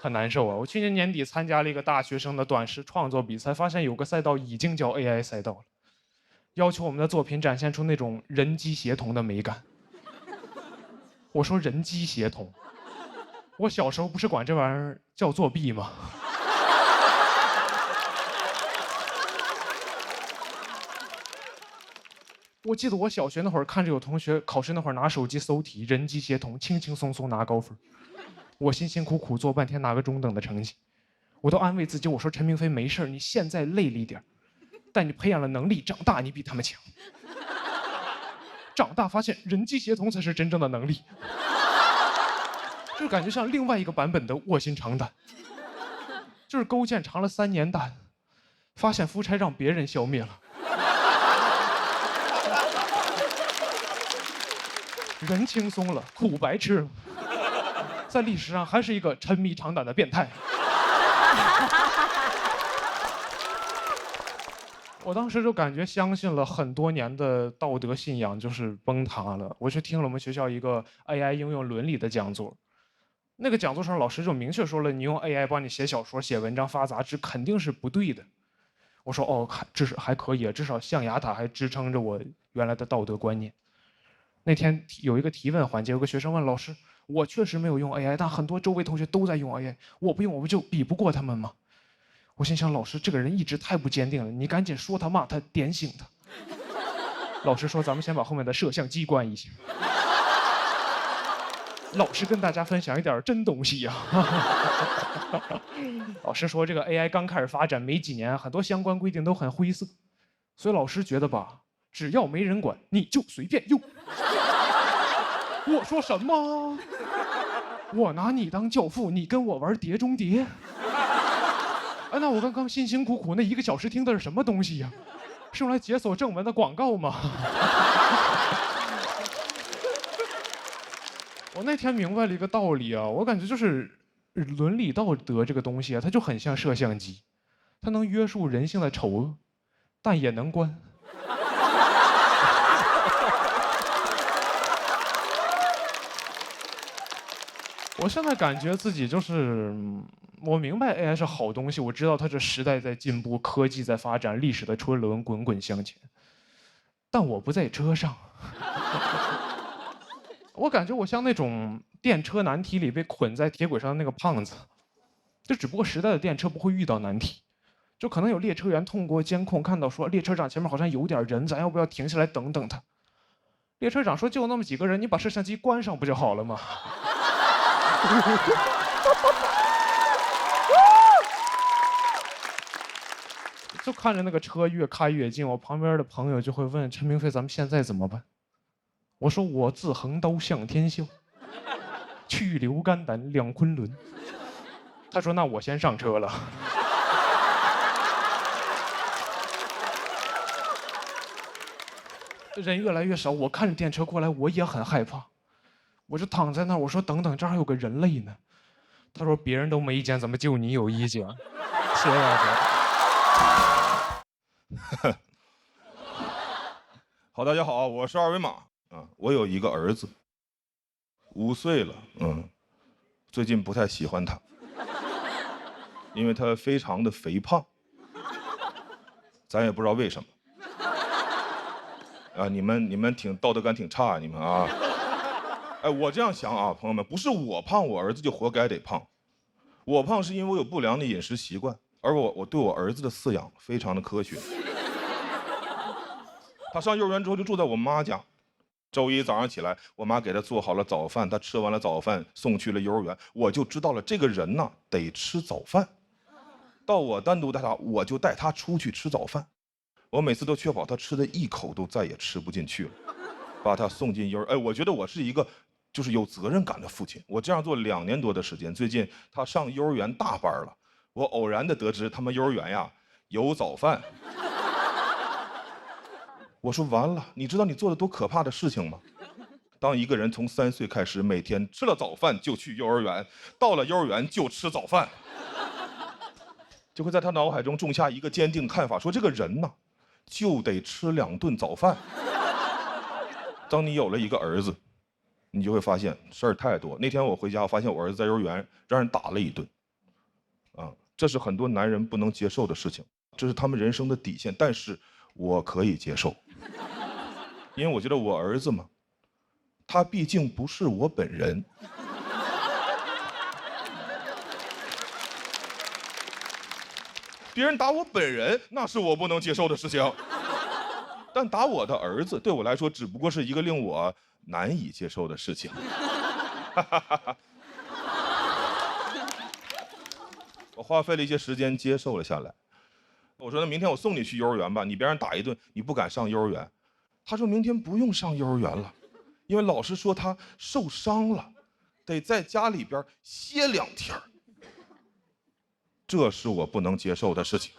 很难受啊！我去年年底参加了一个大学生的短诗创作比赛，发现有个赛道已经叫 AI 赛道了，要求我们的作品展现出那种人机协同的美感。我说人机协同，我小时候不是管这玩意儿叫作弊吗？我记得我小学那会儿看着有同学考试那会儿拿手机搜题，人机协同，轻轻松松拿高分。我辛辛苦苦做半天拿个中等的成绩，我都安慰自己，我说陈明飞没事，你现在累了一点，但你培养了能力，长大你比他们强。长大发现人机协同才是真正的能力，就感觉像另外一个版本的卧薪尝胆，就是勾践尝了3年胆，发现夫差让别人消灭了。人轻松了，苦白吃了，在历史上还是一个沉迷尝胆的变态。我当时就感觉相信了很多年的道德信仰就是崩塌了。我去听了我们学校一个 AI 应用伦理的讲座，那个讲座上老师就明确说了，你用 AI 帮你写小说、写文章、发杂志肯定是不对的。我说哦，至少还可以，至少象牙塔还支撑着我原来的道德观念。那天有一个提问环节，有个学生问老师：“我确实没有用 AI，但很多周围同学都在用 AI，我不用我不就比不过他们吗？我心想，老师这个人一直太不坚定了，你赶紧说他骂他，点醒他。老师说咱们先把后面的摄像机关一下。老师跟大家分享一点真东西呀。老师说这个 AI 刚开始发展没几年，很多相关规定都很灰色，所以老师觉得吧，只要没人管，你就随便用。我说什么？我拿你当教父，你跟我玩碟中谍？哎，那我刚刚辛辛苦苦那1个小时听的是什么东西呀？是用来解锁正文的广告吗？我那天明白了一个道理啊，我感觉就是伦理道德这个东西啊，它就很像摄像机，它能约束人性的丑恶，但也能关。我现在感觉自己就是，我明白 AI 是好东西，我知道它这时代在进步，科技在发展，历史的车轮滚滚向前，但我不在车上。我感觉我像那种电车难题里被捆在铁轨上的那个胖子，就只不过时代的电车不会遇到难题，就可能有列车员通过监控看到说列车长前面好像有点人，咱要不要停下来等等他？列车长说就那么几个人，你把摄像机关上不就好了吗？就看着那个车越开越近，我旁边的朋友就会问陈明飞：“咱们现在怎么办？”我说：“我自横刀向天笑，去留肝胆两昆仑。”他说：“那我先上车了。”人越来越少，我看着电车过来，我也很害怕。我就躺在那儿，我说：“等等，这还有个人类呢。”他说：“别人都没意见，怎么就你有意见？”谢谢大家。好，大家好，我是二维码啊。我有一个儿子，5岁了，最近不太喜欢他，因为他非常的肥胖，咱也不知道为什么。啊，你们挺道德感挺差，你们啊。哎，我这样想啊，朋友们，不是我胖，我儿子就活该得胖。我胖是因为我有不良的饮食习惯，而我对我儿子的饲养非常的科学。他上幼儿园之后就住在我妈家，周一早上起来，我妈给他做好了早饭，他吃完了早饭送去了幼儿园，我就知道了这个人呢得吃早饭。到我单独带他，我就带他出去吃早饭，我每次都确保他吃的一口都再也吃不进去了，把他送进幼儿。哎，我觉得我是一个就是有责任感的父亲。我这样做2年多的时间，最近他上幼儿园大班了，我偶然的得知他们幼儿园呀有早饭。我说完了，你知道你做的多可怕的事情吗？当一个人从3岁开始，每天吃了早饭就去幼儿园，到了幼儿园就吃早饭，就会在他脑海中种下一个坚定看法，说这个人呢就得吃2顿早饭。当你有了一个儿子，你就会发现事儿太多。那天我回家，我发现我儿子在幼儿园让人打了一顿，这是很多男人不能接受的事情，这是他们人生的底线，但是我可以接受，因为我觉得我儿子嘛，他毕竟不是我本人。别人打我本人，那是我不能接受的事情。但打我的儿子，对我来说只不过是一个令我难以接受的事情。我花费了一些时间接受了下来。我说那明天我送你去幼儿园吧，你别让打一顿，你不敢上幼儿园。他说明天不用上幼儿园了，因为老师说他受伤了，得在家里边歇2天。这是我不能接受的事情，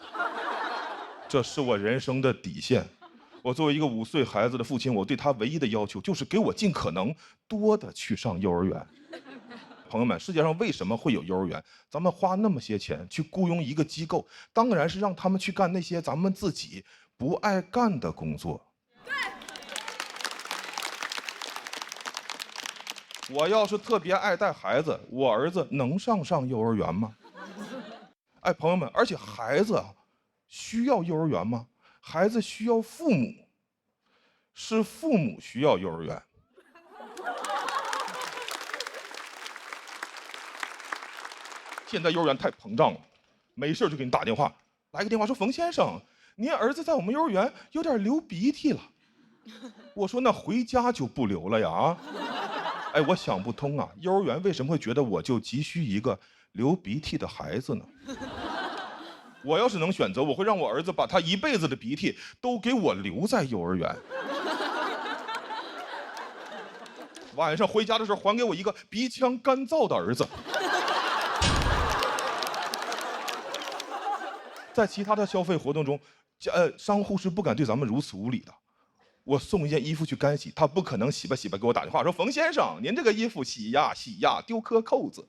这是我人生的底线。我作为一个5岁孩子的父亲，我对他唯一的要求就是给我尽可能多的去上幼儿园。朋友们，世界上为什么会有幼儿园？咱们花那么些钱去雇佣一个机构，当然是让他们去干那些咱们自己不爱干的工作。我要是特别爱带孩子，我儿子能上幼儿园吗？哎，朋友们，而且孩子啊，需要幼儿园吗？孩子需要父母，是父母需要幼儿园。现在幼儿园太膨胀了，没事就给你打电话，来个电话说冯先生，您儿子在我们幼儿园有点流鼻涕了。我说那回家就不流了呀啊！哎，我想不通啊，幼儿园为什么会觉得我就急需一个流鼻涕的孩子呢？我要是能选择，我会让我儿子把他一辈子的鼻涕都给我留在幼儿园。晚上回家的时候，还给我一个鼻腔干燥的儿子。在其他的消费活动中，商户是不敢对咱们如此无礼的。我送一件衣服去干洗，他不可能洗吧给我打电话说冯先生，您这个衣服洗呀丢颗扣子，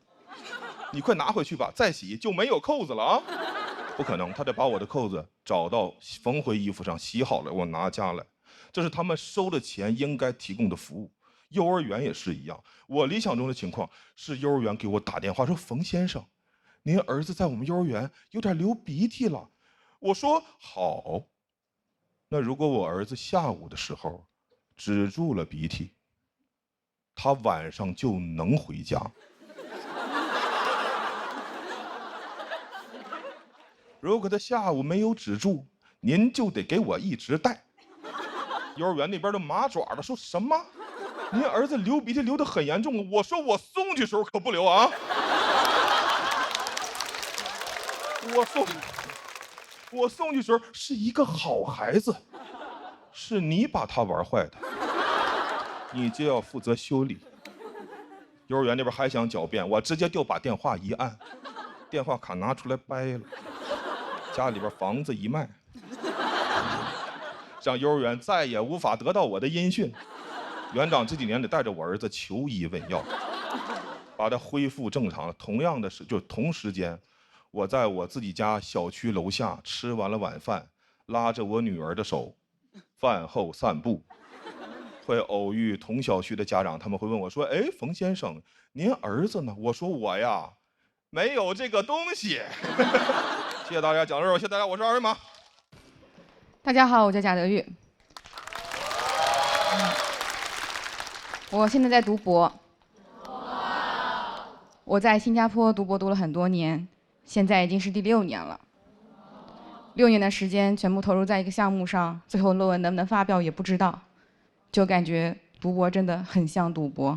你快拿回去吧，再洗就没有扣子了啊！不可能，他得把我的扣子找到缝回衣服上，洗好了我拿家来，这是他们收了钱应该提供的服务。幼儿园也是一样，我理想中的情况是幼儿园给我打电话说冯先生，您儿子在我们幼儿园有点流鼻涕了。我说好，那如果我儿子下午的时候止住了鼻涕，他晚上就能回家。如果他下午没有止住，您就得给我一直带。幼儿园那边的麻爪的说什么？您儿子流鼻涕流得很严重，我说我送去时候可不流啊。我送去时候是一个好孩子，是你把他玩坏的，你就要负责修理。幼儿园那边还想狡辩，我直接就把电话一按，电话卡拿出来掰了，家里边房子一卖，让幼儿园再也无法得到我的音讯。园长这几年得带着我儿子求医问药，把他恢复正常了。同样的是，就同时间，我在我自己家小区楼下吃完了晚饭，拉着我女儿的手，饭后散步，会偶遇同小区的家长，他们会问我说：“哎，冯先生，您儿子呢？”我说：“我呀，没有这个东西。”谢谢大家，讲到这儿，谢谢大家，我是二维码。大家好，我叫贾德玉，我现在在读博。我在新加坡读博读了很多年，现在已经是第6年了。6年的时间全部投入在一个项目上，最后论文能不能发表也不知道，就感觉读博真的很像赌博。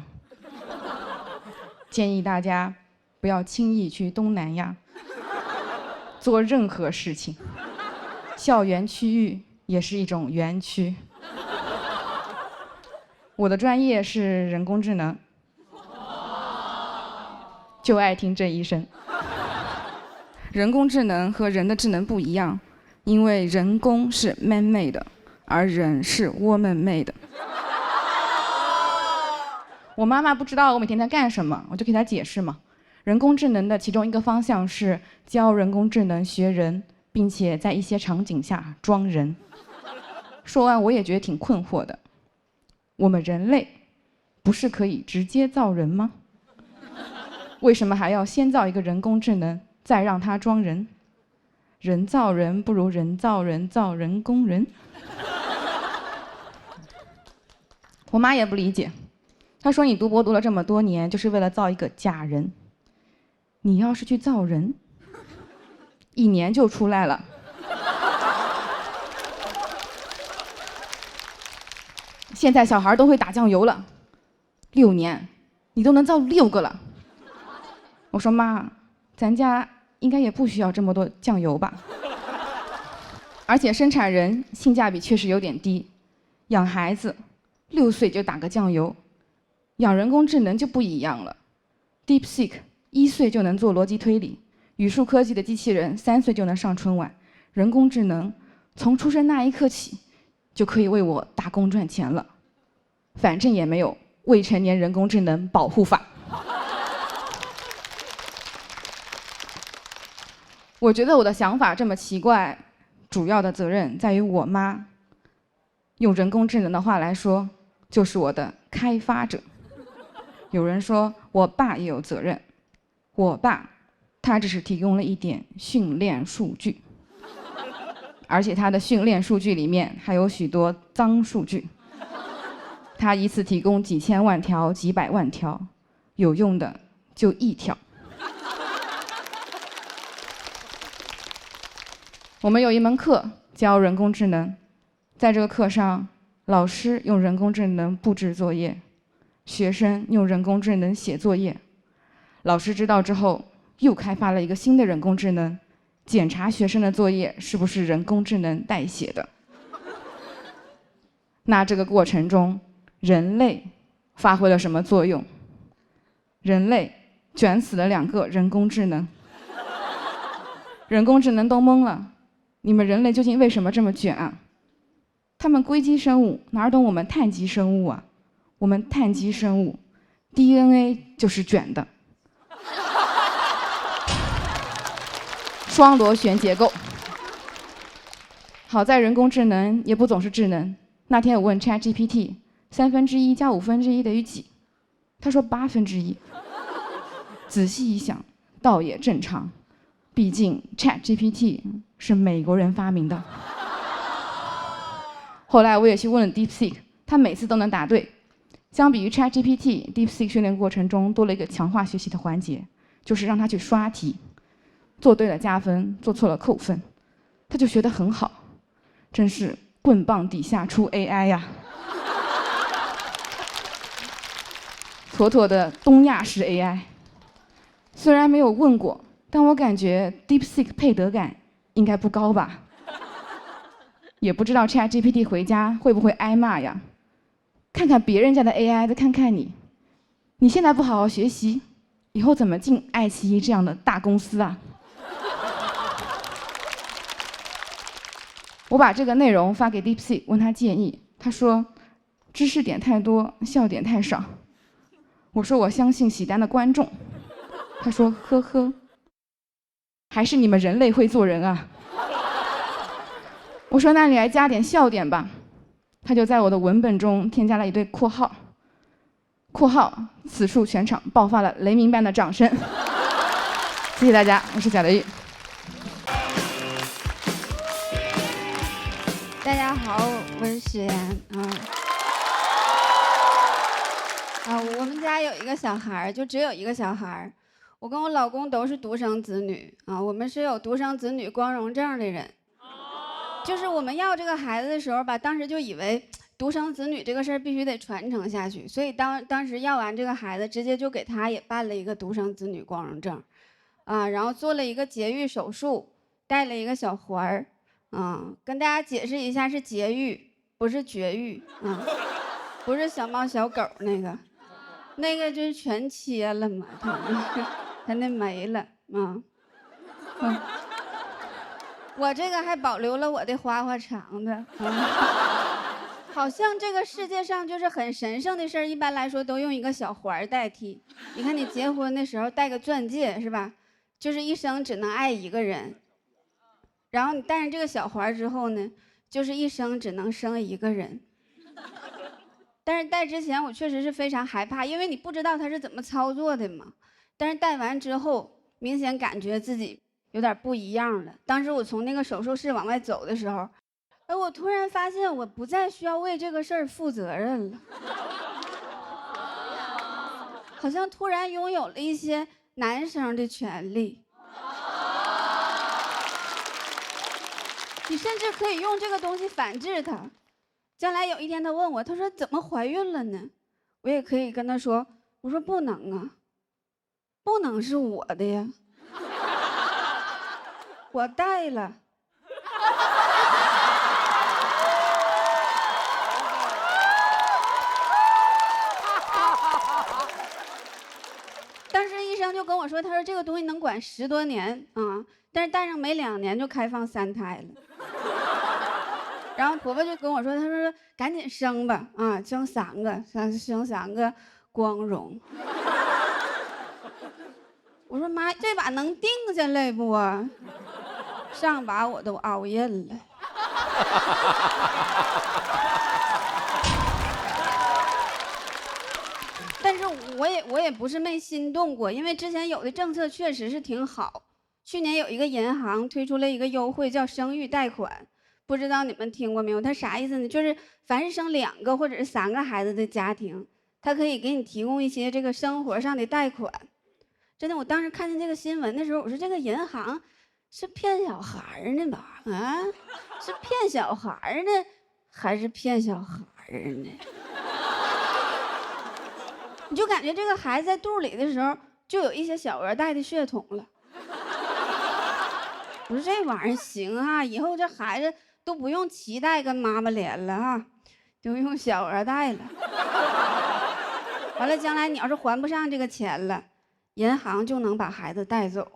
建议大家不要轻易去东南亚做任何事情，校园区域也是一种园区。我的专业是人工智能，就爱听这一声。人工智能和人的智能不一样，因为人工是 man-made， 而人是 woman-made。我妈妈不知道我每天在干什么，我就给她解释嘛。人工智能的其中一个方向是教人工智能学人，并且在一些场景下装人。说完我也觉得挺困惑的，我们人类不是可以直接造人吗？为什么还要先造一个人工智能，再让它装人？人造人不如人造人造人工人。我妈也不理解，她说你读博读了这么多年，就是为了造一个假人。你要是去造人，1年就出来了。现在小孩都会打酱油了，6年你都能造6个了。我说妈，咱家应该也不需要这么多酱油吧？而且生产人性价比确实有点低，养孩子6岁就打个酱油，养人工智能就不一样了。DeepSeek 1岁就能做逻辑推理，语数科技的机器人3岁就能上春晚，人工智能从出生那一刻起就可以为我打工赚钱了，反正也没有未成年人工智能保护法。我觉得我的想法这么奇怪，主要的责任在于我妈。用人工智能的话来说，就是我的开发者。有人说我爸也有责任，我爸他只是提供了一点训练数据，而且他的训练数据里面还有许多脏数据。他一次提供几千万条、几百万条，有用的就1条。我们有一门课教人工智能，在这个课上，老师用人工智能布置作业，学生用人工智能写作业。老师知道之后，又开发了一个新的人工智能，检查学生的作业是不是人工智能代写的。那这个过程中，人类发挥了什么作用？人类卷死了2个人工智能，人工智能都懵了，你们人类究竟为什么这么卷啊？他们硅基生物哪懂我们碳基生物啊？我们碳基生物 DNA 就是卷的，双螺旋结构。好在人工智能也不总是智能。那天我问 ChatGPT，1/3加1/5等于几？他说1/8。仔细一想，倒也正常，毕竟 ChatGPT 是美国人发明的。后来我也去问了 DeepSeek， 他每次都能答对。相比于 ChatGPT，DeepSeek 训练过程中多了一个强化学习的环节，就是让他去刷题，做对了加分，做错了扣分，他就学得很好。真是棍棒底下出 AI 呀！妥妥的东亚式 AI。虽然没有问过，但我感觉 DeepSeek 配得感应该不高吧。也不知道 ChatGPT 回家会不会挨骂呀？看看别人家的 AI， 再看看你，你现在不好好学习，以后怎么进爱奇艺这样的大公司啊？我把这个内容发给 DeepSeek， 问他建议，他说知识点太多，笑点太少。我说我相信喜单的观众，他说呵呵，还是你们人类会做人啊。我说那你来加点笑点吧，他就在我的文本中添加了一对括号，括号此处全场爆发了雷鸣般的掌声。谢谢大家，我是贾德玉。大家好，我是史岩我们家有一个小孩，就只有一个小孩。我跟我老公都是独生子女我们是有独生子女光荣证的人。就是我们要这个孩子的时候吧，当时就以为独生子女这个事儿必须得传承下去，所以当时要完这个孩子，直接就给他也办了一个独生子女光荣证，然后做了一个节育手术，带了一个小环儿，跟大家解释一下是节育，不是绝育不是小猫小狗那个就是全切了嘛，他那没了我这个还保留了我的花花肠子好像这个世界上就是很神圣的事儿，一般来说都用一个小环代替。你看你结婚的时候戴个钻戒是吧？就是一生只能爱一个人。然后你戴上这个小环之后呢，就是一生只能生一个人。但是戴之前我确实是非常害怕，因为你不知道他是怎么操作的嘛。但是戴完之后，明显感觉自己有点不一样了。当时我从那个手术室往外走的时候，我突然发现我不再需要为这个事儿负责任了，好像突然拥有了一些男生的权利。你甚至可以用这个东西反制他。将来有一天他问我，他说怎么怀孕了呢？我也可以跟他说，我说不能啊，不能是我的呀，我带了。当时医生就跟我说，他说这个东西能管10多年但是戴上没2年就开放3胎了。然后婆婆就跟我说，她说赶紧生吧生3个，生3个光荣。我说妈，这把能定下来不啊？上把我都熬印了。但是我也不是没心动过，因为之前有的政策确实是挺好。去年有一个银行推出了一个优惠，叫生育贷款，不知道你们听过没有？它啥意思呢？就是凡是生2个或者是3个孩子的家庭，它可以给你提供一些这个生活上的贷款。真的，我当时看见这个新闻的时候，我说这个银行是骗小孩呢吧？啊，是骗小孩呢，还是骗小孩呢？你就感觉这个孩子在肚里的时候，就有一些小鹅带的血统了。我说这玩意儿行啊，以后这孩子都不用脐带跟妈妈连了啊，都用小鹅带了。完了，将来你要是还不上这个钱了，银行就能把孩子带走。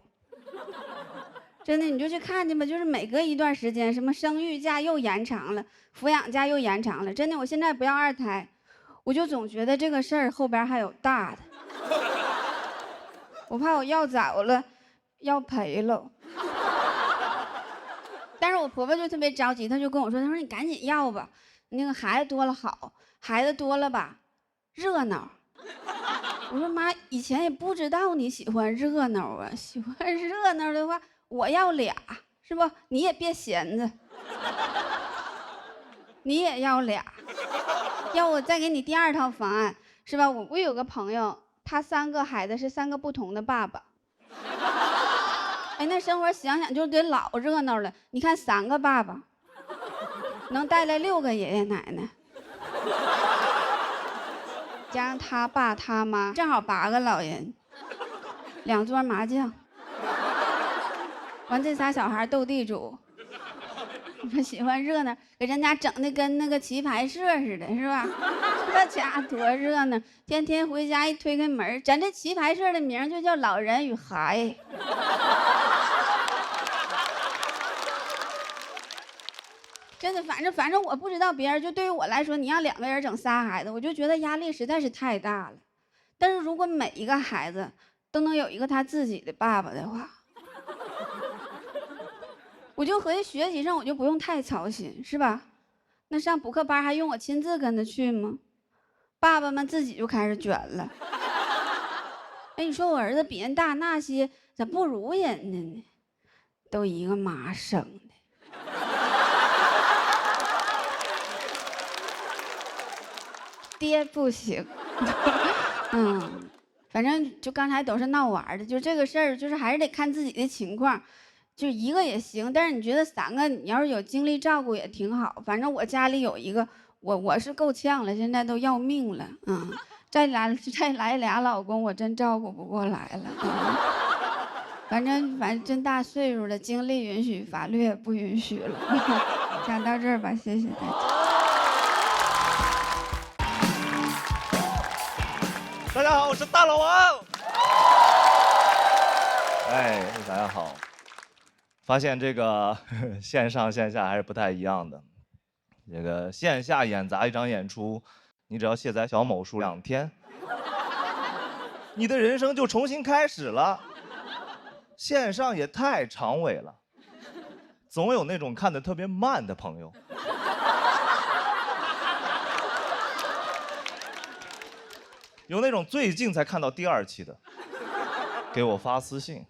真的，你就去看去吧，就是每隔一段时间，什么生育假又延长了，抚养假又延长了。真的，我现在不要2胎，我就总觉得这个事儿后边还有大的，我怕我要早了，要赔了。但是我婆婆就特别着急，她就跟我说：“她说你赶紧要吧，那个孩子多了好，孩子多了吧，热闹。”我说妈，以前也不知道你喜欢热闹啊，喜欢热闹的话，我要俩，是不？你也别闲着，你也要俩，要我再给你第2套方案，是吧？我有个朋友，他3个孩子是3个不同的爸爸。哎，那生活想想就得老热闹了。你看3个爸爸，能带来6个爷爷奶奶，加上他爸他妈，正好8个老人，2桌麻将，完这仨小孩斗地主。我喜欢热闹，给人家整的跟那个棋牌社似的，是吧？这家多热闹！天天回家一推开门，咱这棋牌社的名就叫老人与孩。真的，反正我不知道别人，就对于我来说，你让2个人整3孩子，我就觉得压力实在是太大了。但是如果每一个孩子都能有一个他自己的爸爸的话，我就合计学习上我就不用太操心，是吧？那上补课班还用我亲自跟着去吗？爸爸们自己就开始卷了。哎，你说我儿子比人大那些，咋不如人家呢？都一个妈生的。爹不行。反正就刚才都是闹玩的，就这个事儿，就是还是得看自己的情况。就1个也行，但是你觉得3个，你要是有精力照顾也挺好。反正我家里有一个，我是够呛了，现在都要命了。再来2老公，我真照顾不过来了。反正真大岁数了，精力允许，法律也不允许了。讲到这儿吧，谢谢大家。大家好，我是大老王。哎，大家好。发现这个线上线下还是不太一样的。这个线下演砸一场演出，你只要卸载小某书2天，你的人生就重新开始了。线上也太长尾了，总有那种看得特别慢的朋友。有那种最近才看到第2期的，给我发私信，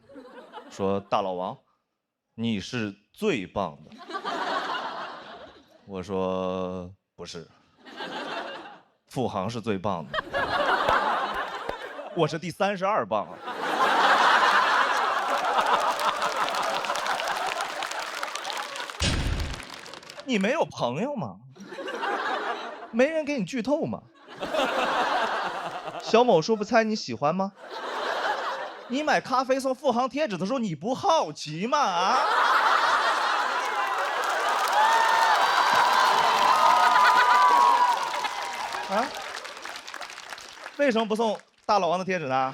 说大老王，你是最棒的。我说不是，付航是最棒的，我是第32棒啊。你没有朋友吗？没人给你剧透吗？小某书不猜你喜欢吗？你买咖啡送付航贴纸的时候，你不好奇吗？啊？为什么不送大老王的贴纸呢？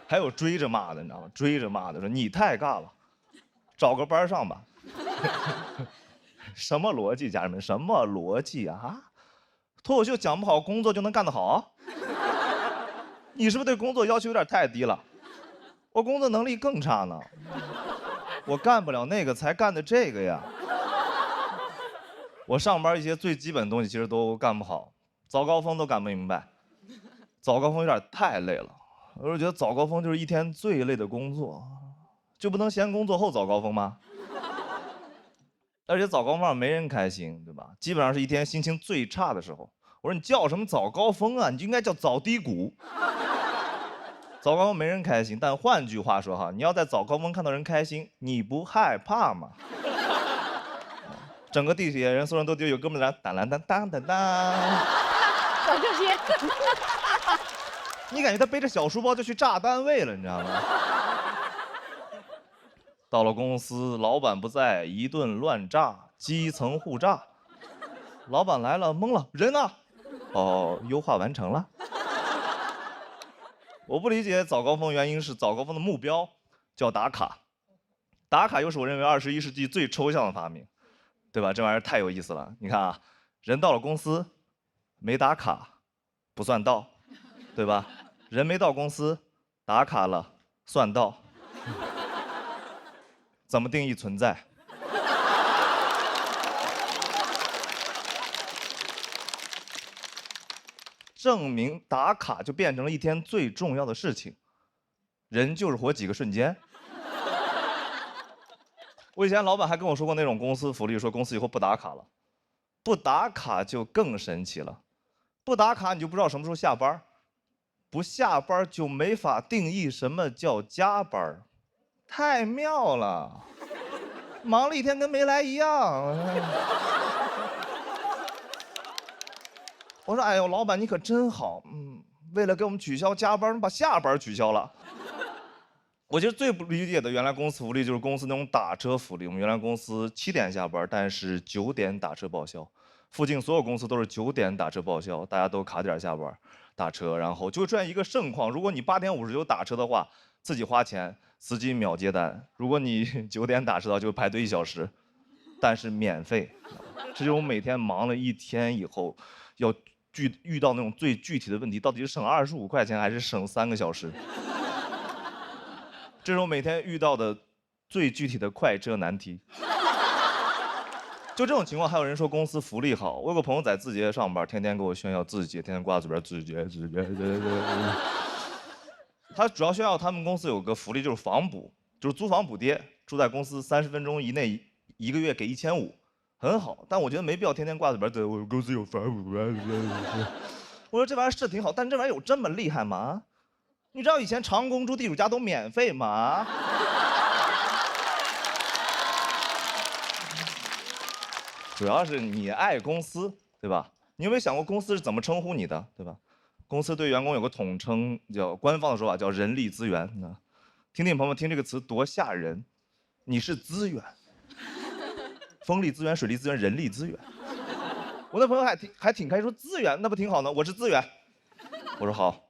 还有追着骂的，你知道吗？追着骂的说你太尬了，找个班上吧。什么逻辑，家人们？什么逻辑啊？脱口秀讲不好，工作就能干得好？你是不是对工作要求有点太低了？我工作能力更差呢，我干不了那个，才干的这个呀。我上班一些最基本的东西其实都干不好，早高峰都干不明白，早高峰有点太累了。我是觉得早高峰就是一天最累的工作，就不能先工作后早高峰吗？而且早高峰没人开心，对吧？基本上是一天心情最差的时候。我说你叫什么早高峰啊？你就应该叫早低谷。早高峰没人开心，但换句话说哈，你要在早高峰看到人开心，你不害怕吗？整个地铁人，所有人都觉得有哥们在那当啷当当当当，搞这些。你感觉他背着小书包就去炸单位了，你知道吗？到了公司，老板不在，一顿乱炸，基层互炸。老板来了，懵了，人呢？哦，优化完成了。我不理解早高峰，原因是早高峰的目标叫打卡，打卡又是我认为21世纪最抽象的发明，对吧？这玩意儿太有意思了。你看啊，人到了公司，没打卡不算到，对吧？人没到公司，打卡了算到。怎么定义存在？证明打卡就变成了一天最重要的事情。人就是活几个瞬间。我以前老板还跟我说过那种公司福利，说公司以后不打卡了。不打卡就更神奇了，不打卡你就不知道什么时候下班，不下班就没法定义什么叫加班，太妙了，忙了一天跟没来一样。我说，哎呦，老板你可真好，为了给我们取消加班，把下班取消了。我其实最不理解的，原来公司福利就是公司那种打车福利。我们原来公司7点下班，但是9点打车报销。附近所有公司都是9点打车报销，大家都卡点下班打车，然后就出现一个盛况：如果你8点59打车的话，自己花钱，司机秒接单；如果你9点打车的话，就排队1小时，但是免费。这就是我每天忙了一天以后，要遇到那种最具体的问题，到底是省25块钱还是省3个小时？这是我每天遇到的最具体的快车难题。就这种情况，还有人说公司福利好。我有个朋友在字节上班，天天给我炫耀字节，天天挂嘴边字节。他主要炫耀他们公司有个福利，就是房补，就是租房补贴，住在公司30分钟以内，1个月给1500，很好。但我觉得没必要天天挂嘴边我公司有房补。我说这玩意儿是挺好，但这玩意儿有这么厉害吗？你知道以前长工住地主家都免费吗？主要是你爱公司，对吧？你有没有想过公司是怎么称呼你的，对吧？公司对员工有个统称，叫官方的说法叫人力资源。听听朋友们听这个词多吓人，你是资源，风力资源、水利资源、人力资源。我那朋友还挺开心，说资源那不挺好呢？我是资源。我说好。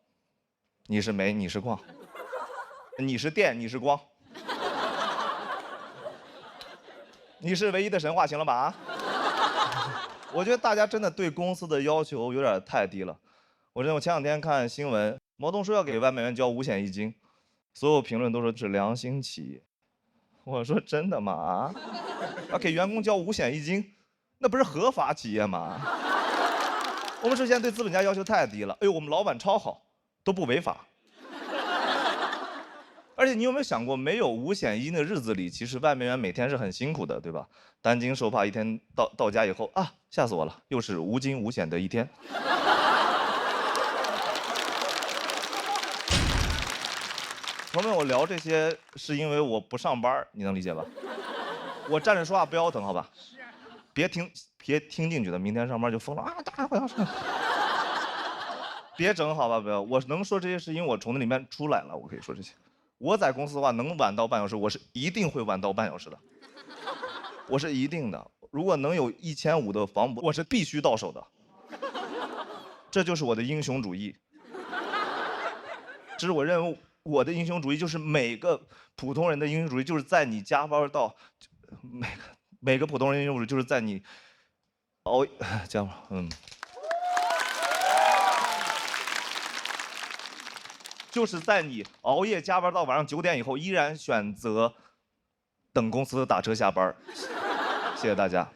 你是煤，你是矿，你是电，你是光，你是唯一的神话，行了吧？啊！我觉得大家真的对公司的要求有点太低了。我前两天看新闻，毛泽东说要给外卖员交5险1金，所有评论都说是良心企业。我说真的吗？啊？要给员工交5险1金，那不是合法企业吗？我们之前对资本家要求太低了。哎呦，我们老板超好。都不违法，而且你有没有想过，没有5险1金的日子里，其实外卖员每天是很辛苦的，对吧？担惊受怕，一天到家以后啊，吓死我了，又是无惊无险的一天。朋友们，我聊这些是因为我不上班，你能理解吧？我站着说话不腰疼，好吧？别听进去的，明天上班就疯了啊！大家不要上。别整好吧，不要！我能说这些是因为我从那里面出来了，我可以说这些。我在公司的话，能晚到半小时，我是一定会晚到半小时的，我是一定的。如果能有1500的房补，我是必须到手的。这就是我的英雄主义。这是我认为我的英雄主义，就是每个普通人的英雄主义，就是在你加班到每个普通人英雄主义，就是在你加班，就是在你熬夜加班到晚上9点以后，依然选择等公司打车下班。谢谢大家。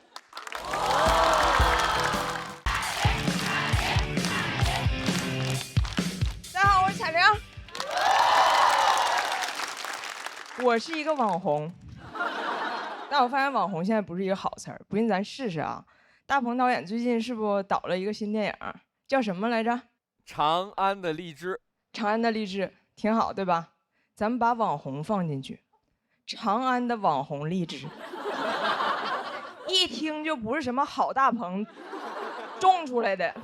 大家好，我是彩玲。我是一个网红，但我发现网红现在不是一个好词儿，不信咱试试啊。大鹏导演最近是不导了一个新电影，叫什么来着？长安的荔枝。长安的荔枝，挺好，对吧？咱们把网红放进去，长安的网红荔枝，一听就不是什么好大棚种出来的。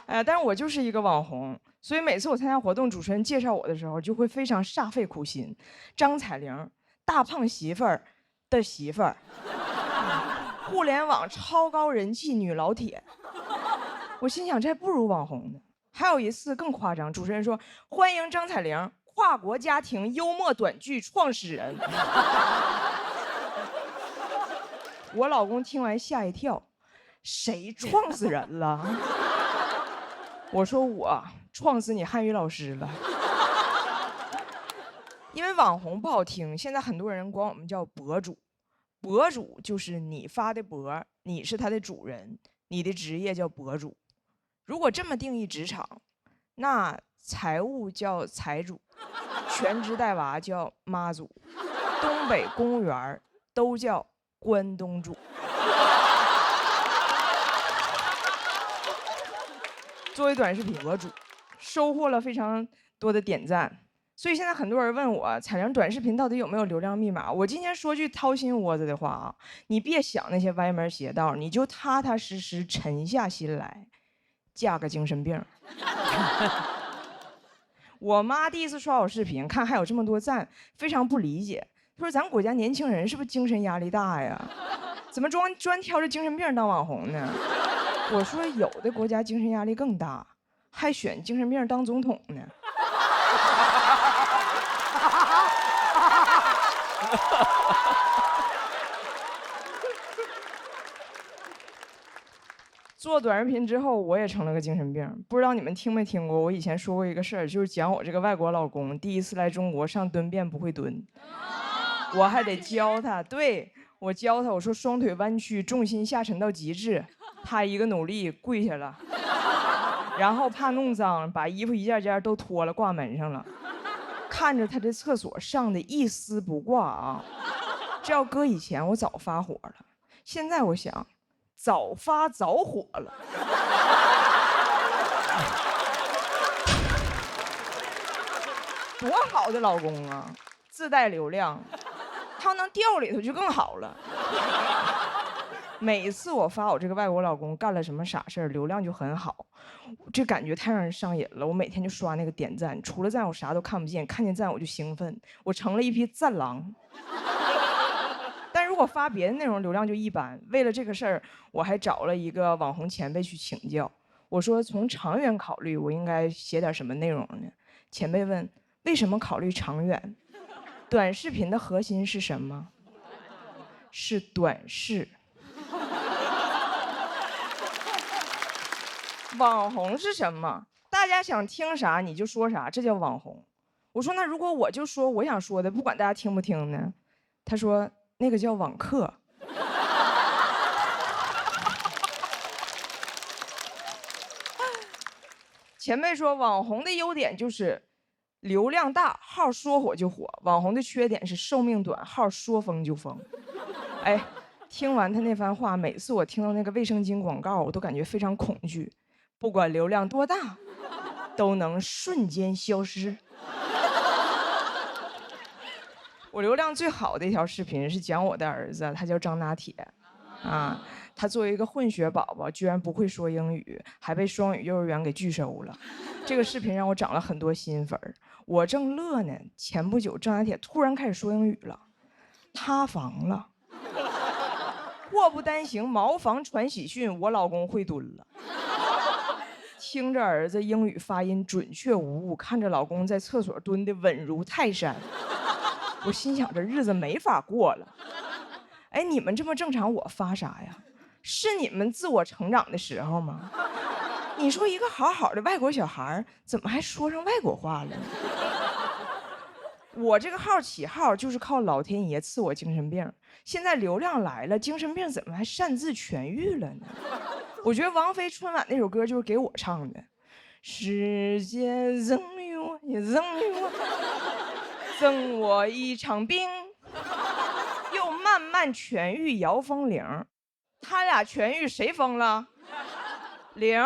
哎呀，但是我就是一个网红，所以每次我参加活动，主持人介绍我的时候，就会非常煞费苦心。张彩玲，大胖媳妇儿的媳妇儿，互联网超高人气女老铁。我心想，这还不如网红呢。还有一次更夸张，主持人说：“欢迎张彩玲，跨国家庭幽默短剧创始人。”我老公听完吓一跳，谁撞死人了？我说我撞死你汉语老师了。因为网红不好听，现在很多人管我们叫博主。博主就是你发的博，你是他的主人，你的职业叫博主。如果这么定义职场，那财务叫财主，全职带娃叫妈祖，东北公务员都叫关东煮。作为短视频博主，收获了非常多的点赞，所以现在很多人问我，彩玲短视频到底有没有流量密码？我今天说句掏心窝子的话啊，你别想那些歪门邪道，你就踏踏实实沉下心来，嫁个精神病。我妈第一次刷我视频，看还有这么多赞，非常不理解，她说咱国家年轻人是不是精神压力大呀？怎么专挑着精神病当网红呢？我说有的国家精神压力更大，还选精神病当总统呢。做短视频之后，我也成了个精神病。不知道你们听没听过？我以前说过一个事儿，就是讲我这个外国老公第一次来中国上蹲便不会蹲，我还得教他。对，我教他，我说双腿弯曲，重心下沉到极致。他一个努力跪下了，然后怕弄脏，把衣服一件件都脱了挂门上了。看着他这厕所上的一丝不挂啊，这要搁以前我早发火了，现在我想早发早火了。多好的老公啊，自带流量，他要能掉里头就更好了。每次我发我这个外国老公干了什么傻事儿，流量就很好，这感觉太让人上瘾了。我每天就刷那个点赞，除了赞我啥都看不见，看见赞我就兴奋，我成了一匹赞狼。但如果发别的内容，流量就一般。为了这个事儿，我还找了一个网红前辈去请教。我说从长远考虑，我应该写点什么内容呢？前辈问为什么考虑长远？短视频的核心是什么？是短视。网红是什么？大家想听啥你就说啥，这叫网红。我说那如果我就说我想说的，不管大家听不听呢？他说那个叫网课。前辈说网红的优点就是流量大，号说火就火；网红的缺点是寿命短，号说封就封。哎，听完他那番话，每次我听到那个卫生巾广告，我都感觉非常恐惧。不管流量多大，都能瞬间消失。我流量最好的一条视频是讲我的儿子，他叫张拿铁，啊，他作为一个混血宝宝，居然不会说英语，还被双语幼儿园给拒收了。这个视频让我涨了很多新粉儿。我正乐呢，前不久张拿铁突然开始说英语了，塌房了。祸不单行，茅房传喜讯，我老公会蹲了。听着儿子英语发音准确无误，看着老公在厕所蹲得稳如泰山，我心想这日子没法过了。哎，你们这么正常，我发啥呀？是你们自我成长的时候吗？你说一个好好的外国小孩，怎么还说上外国话了呢？我这个号起号就是靠老天爷赐我精神病，现在流量来了，精神病怎么还擅自痊愈了呢？我觉得王菲春晚那首歌就是给我唱的，世界赠予我，也赠予我，赠我一场病，慢痊愈摇风铃，他俩痊愈谁疯了？铃。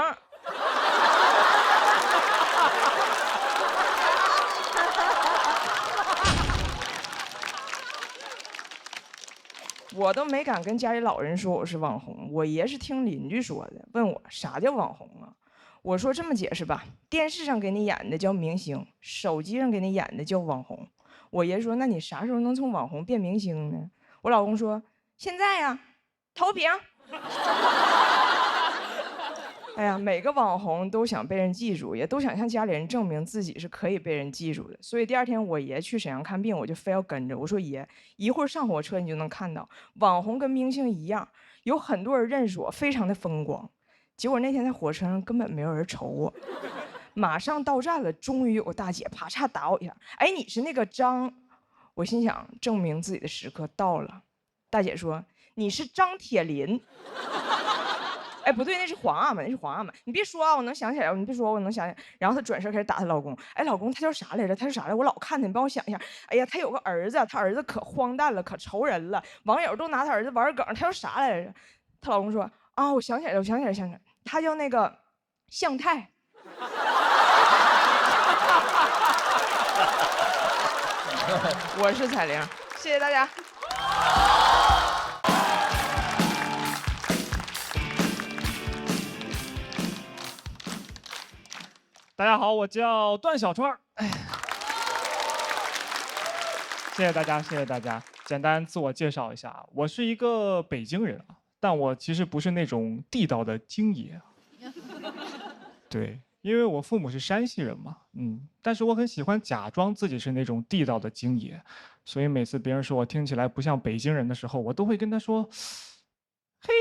我都没敢跟家里老人说我是网红，我爷是听邻居说的，问我啥叫网红啊？我说这么解释吧，电视上给你演的叫明星，手机上给你演的叫网红。我爷说，那你啥时候能从网红变明星呢？我老公说，现在呀，投屏。哎呀，每个网红都想被人记住，也都想向家里人证明自己是可以被人记住的。所以第二天我爷去沈阳看病，我就非要跟着。我说爷，一会儿上火车你就能看到，网红跟明星一样，有很多人认识我，非常的风光。结果那天在火车上根本没有人瞅我。马上到站了，终于有个大姐啪嚓打我一下，哎，你是那个张？我心想，证明自己的时刻到了。大姐说，你是张铁林。哎，不对，那是皇阿玛，那是皇阿玛。你别说啊，我能想起来，你别说，我能想起来。然后她转身开始打她老公。哎，老公，他叫啥来着？他叫啥来着？我老看他，你帮我想一下。哎呀，他有个儿子，他儿子可荒诞了，可愁人了，网友都拿他儿子玩梗。他叫啥来着？她老公说啊，我想起来了，我想起来了，想起来了，他叫那个向太。我是彩玲，谢谢大家。大家好，我叫段小川。谢谢大家，谢谢大家。简单自我介绍一下，我是一个北京人啊，但我其实不是那种地道的京爷。对，因为我父母是山西人嘛，但是我很喜欢假装自己是那种地道的京爷，所以每次别人说我听起来不像北京人的时候，我都会跟他说，嘿，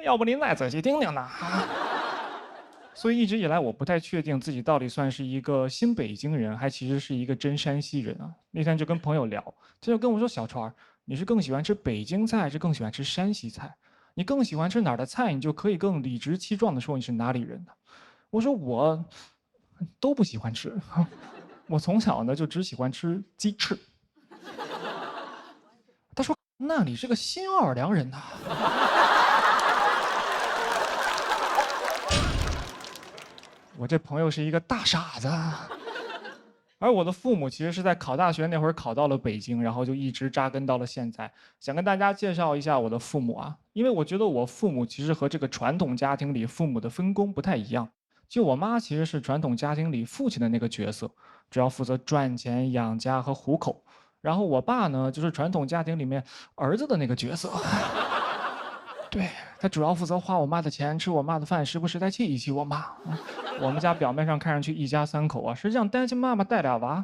要不您再仔细听听呢？所以一直以来，我不太确定自己到底算是一个新北京人，还其实是一个真山西人啊。那天就跟朋友聊，他就跟我说：“小川，你是更喜欢吃北京菜，还是更喜欢吃山西菜？你更喜欢吃哪儿的菜，你就可以更理直气壮地说你是哪里人的。”我说我都不喜欢吃，我从小呢就只喜欢吃鸡翅。他说：“那你是个新奥尔良人呐。”我这朋友是一个大傻子，而我的父母其实是在考大学那会儿考到了北京，然后就一直扎根到了现在。想跟大家介绍一下我的父母啊，因为我觉得我父母其实和这个传统家庭里父母的分工不太一样。就我妈其实是传统家庭里父亲的那个角色，主要负责赚钱养家和糊口。然后我爸呢，就是传统家庭里面儿子的那个角色。对，他主要负责花我妈的钱，吃我妈的饭，时不时再气一气我妈。我们家表面上看上去一家三口啊，实际上单亲妈妈带俩娃。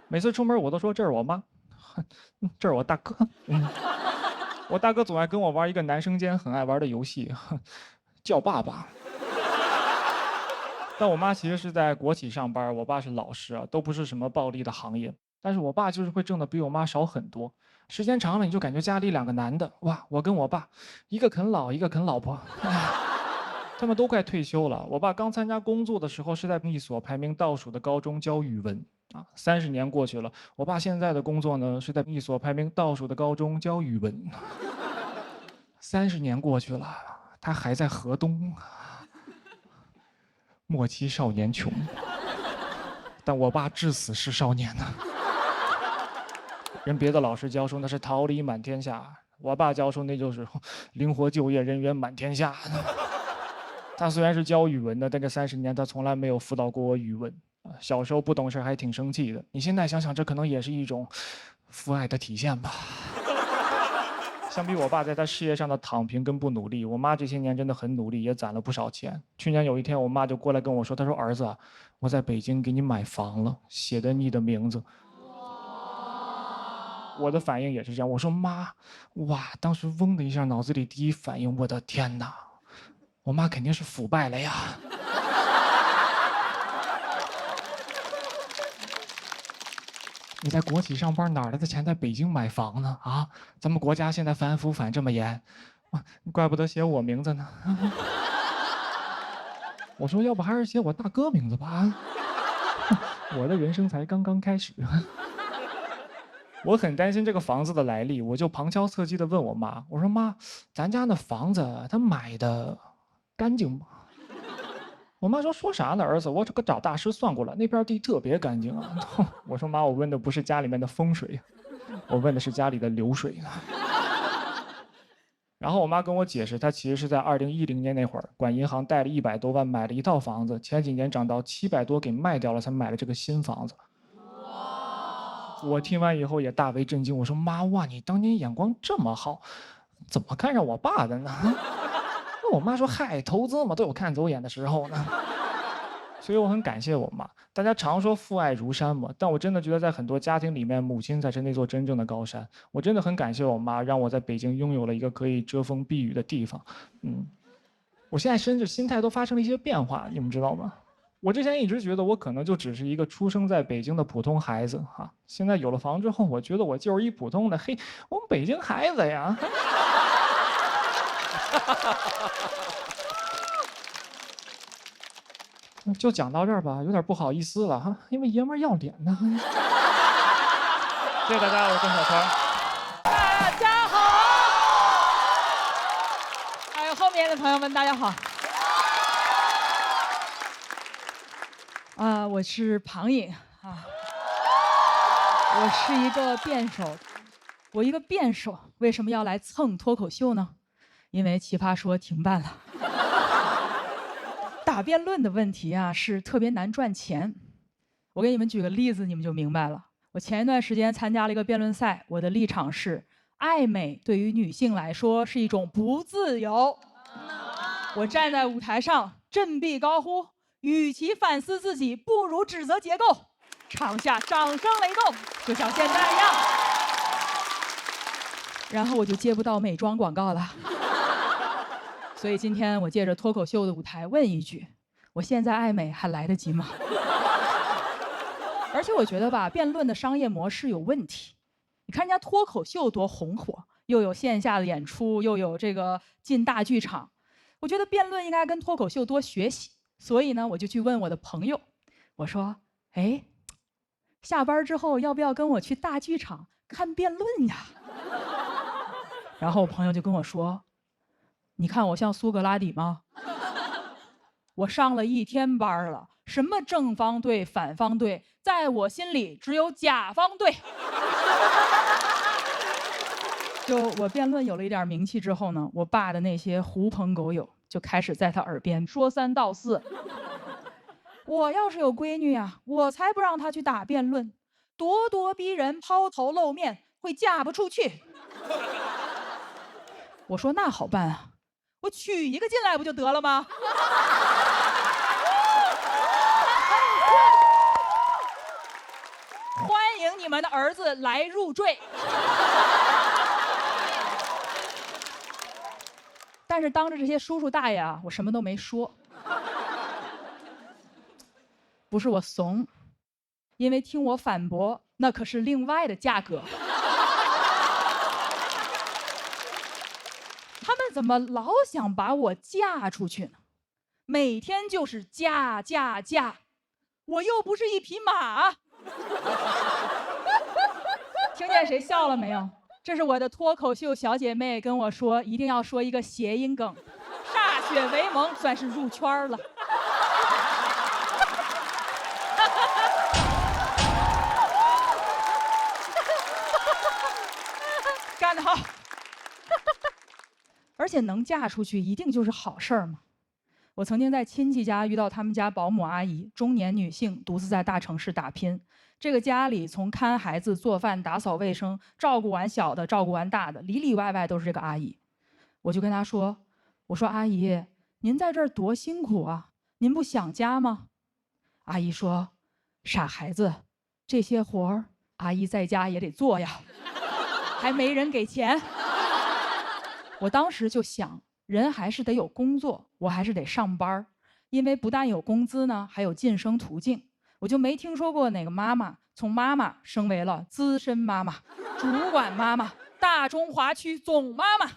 每次出门我都说这是我妈，这是我大哥。我大哥总爱跟我玩一个男生间很爱玩的游戏，叫爸爸。但我妈其实是在国企上班，我爸是老师啊，都不是什么暴利的行业。但是我爸就是会挣的比我妈少很多。时间长了，你就感觉家里两个男的，哇，我跟我爸，一个啃老，一个啃老婆，他们都快退休了。我爸刚参加工作的时候是在一所排名倒数的高中教语文啊，30年过去了，我爸现在的工作呢是在一所排名倒数的高中教语文。30年过去了，他还在河东，莫欺少年穷。但我爸至死是少年呢。人别的老师教书那是桃李满天下，我爸教书那就是灵活就业人员满天下。他虽然是教语文的，但这30年他从来没有辅导过我语文。小时候不懂事还挺生气的，你现在想想，这可能也是一种父爱的体现吧。相比我爸在他事业上的躺平跟不努力，我妈这些年真的很努力，也攒了不少钱。去年有一天，我妈就过来跟我说，她说：“儿子，我在北京给你买房了，写的你的名字。”我的反应也是这样，我说妈，哇！当时嗡的一下，脑子里第一反应，我的天哪，我妈肯定是腐败了呀。你在国企上班，哪来的钱在北京买房呢？啊，咱们国家现在反腐反这么严，怪不得写我名字呢。我说要不还是写我大哥名字吧，我的人生才刚刚开始。我很担心这个房子的来历，我就旁敲侧击地问我妈，我说妈，咱家那房子他买的干净吗？我妈说啥呢，儿子，我这个找大师算过了，那片地特别干净啊。我说妈，我问的不是家里面的风水，我问的是家里的流水。然后我妈跟我解释，她其实是在2010年那会儿，管银行贷了100多万买了一套房子，前几年涨到700多给卖掉了，才买了这个新房子。我听完以后也大为震惊，我说妈哇，你当年眼光这么好，怎么看上我爸的呢？那我妈说嗨，投资嘛都有看走眼的时候呢。所以我很感谢我妈。大家常说父爱如山嘛，但我真的觉得在很多家庭里面，母亲才是那座真正的高山。我真的很感谢我妈，让我在北京拥有了一个可以遮风避雨的地方。我现在甚至心态都发生了一些变化，你们知道吗？我之前一直觉得我可能就只是一个出生在北京的普通孩子哈，现在有了房之后，我觉得我就是一普通的我们北京孩子呀。就讲到这儿吧，有点不好意思了哈，因为爷们儿要脸呢。谢谢大家，我是郑小川。大家好，还有后面的朋友们，大家好。我是庞颖啊，我是一个辩手。我一个辩手为什么要来蹭脱口秀呢？因为奇葩说停办了。打辩论的问题啊，是特别难赚钱。我给你们举个例子，你们就明白了。我前一段时间参加了一个辩论赛，我的立场是：爱美对于女性来说是一种不自由。我站在舞台上振臂高呼，与其反思自己，不如指责结构。场下掌声雷动，就像现在一样。然后我就接不到美妆广告了。所以今天我借着脱口秀的舞台问一句：我现在爱美还来得及吗？而且我觉得吧，辩论的商业模式有问题。你看人家脱口秀多红火，又有线下的演出，又有这个进大剧场。我觉得辩论应该跟脱口秀多学习。所以呢，我就去问我的朋友，我说：哎，下班之后要不要跟我去大剧场看辩论呀？然后我朋友就跟我说：你看我像苏格拉底吗？我上了1天班了，什么正方对反方对，在我心里只有甲方对。就我辩论有了一点名气之后呢，我爸的那些狐朋狗友就开始在他耳边说3道4。我要是有闺女呀，我才不让她去打辩论，咄咄逼人，抛头露面，会嫁不出去。我说那好办啊，我娶一个进来不就得了吗？欢迎你们的儿子来入赘。但是当着这些叔叔大爷啊，我什么都没说。不是我怂，因为听我反驳，那可是另外的价格。他们怎么老想把我嫁出去呢？每天就是嫁嫁嫁，我又不是一匹马。听见谁笑了没有？这是我的脱口秀小姐妹跟我说，一定要说一个谐音梗，歃血为盟，算是入圈了。干得好！而且能嫁出去一定就是好事儿吗？我曾经在亲戚家遇到他们家保姆阿姨，中年女性，独自在大城市打拼。这个家里从看孩子、做饭、打扫卫生，照顾完小的，照顾完大的，里里外外都是这个阿姨。我就跟她说：“我说阿姨，您在这儿多辛苦啊，您不想家吗？”阿姨说：“傻孩子，这些活儿阿姨在家也得做呀，还没人给钱。”我当时就想，人还是得有工作，我还是得上班，因为不但有工资呢，还有晋升途径。我就没听说过哪个妈妈从妈妈升为了资深妈妈、主管妈妈、大中华区总妈妈。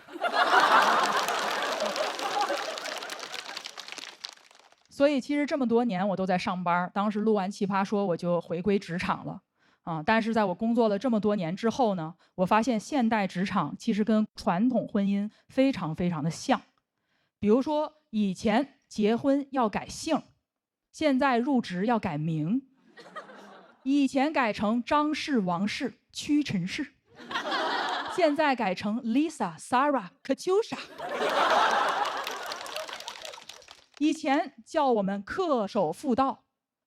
所以其实这么多年我都在上班，当时录完《奇葩说》我就回归职场了。但是在我工作了这么多年之后呢，我发现现代职场其实跟传统婚姻非常非常的像。比如说，以前结婚要改姓，现在入职要改名。以前改成张氏、王氏、屈臣氏，现在改成 Lisa、Sarah、Katusha。以前叫我们恪守妇道，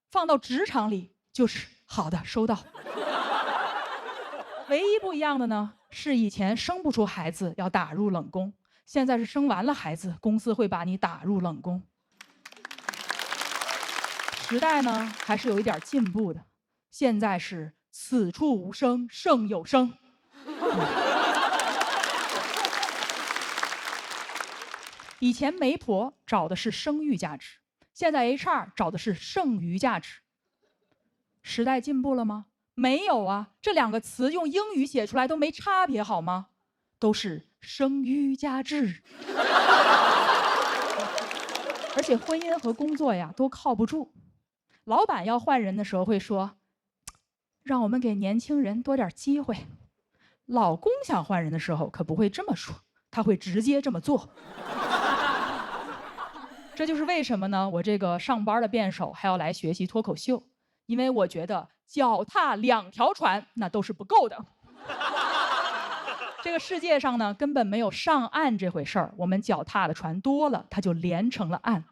放到职场里就是好的，收到。唯一不一样的呢，是以前生不出孩子要打入冷宫，现在是生完了孩子，公司会把你打入冷宫。时代呢，还是有一点进步的，现在是此处无声胜有声。以前媒婆找的是生育价值，现在 HR 找的是剩余价值。时代进步了吗？没有啊，这两个词用英语写出来都没差别，好吗？都是生育价值。而且婚姻和工作呀都靠不住，老板要换人的时候会说，让我们给年轻人多点机会。老公想换人的时候可不会这么说，他会直接这么做。这就是为什么呢？我这个上班的辩手还要来学习脱口秀，因为我觉得脚踏两条船那都是不够的。这个世界上呢，根本没有上岸这回事儿，我们脚踏的船多了，它就连成了岸。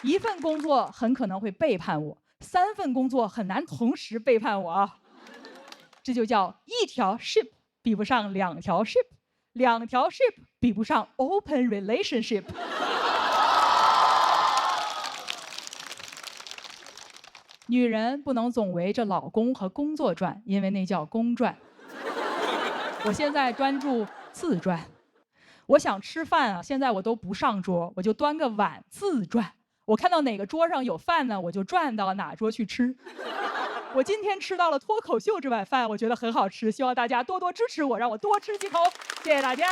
一份工作很可能会背叛我，3份工作很难同时背叛我啊。这就叫一条 ship 比不上2条 ship，2条 ship 比不上 open relationship。女人不能总围着老公和工作转，因为那叫公转。我现在专注自转。我想吃饭啊，现在我都不上桌，我就端个碗自转。我看到哪个桌上有饭呢，我就转到哪桌去吃。我今天吃到了脱口秀这碗饭，我觉得很好吃，希望大家多多支持我，让我多吃几口。谢谢大家。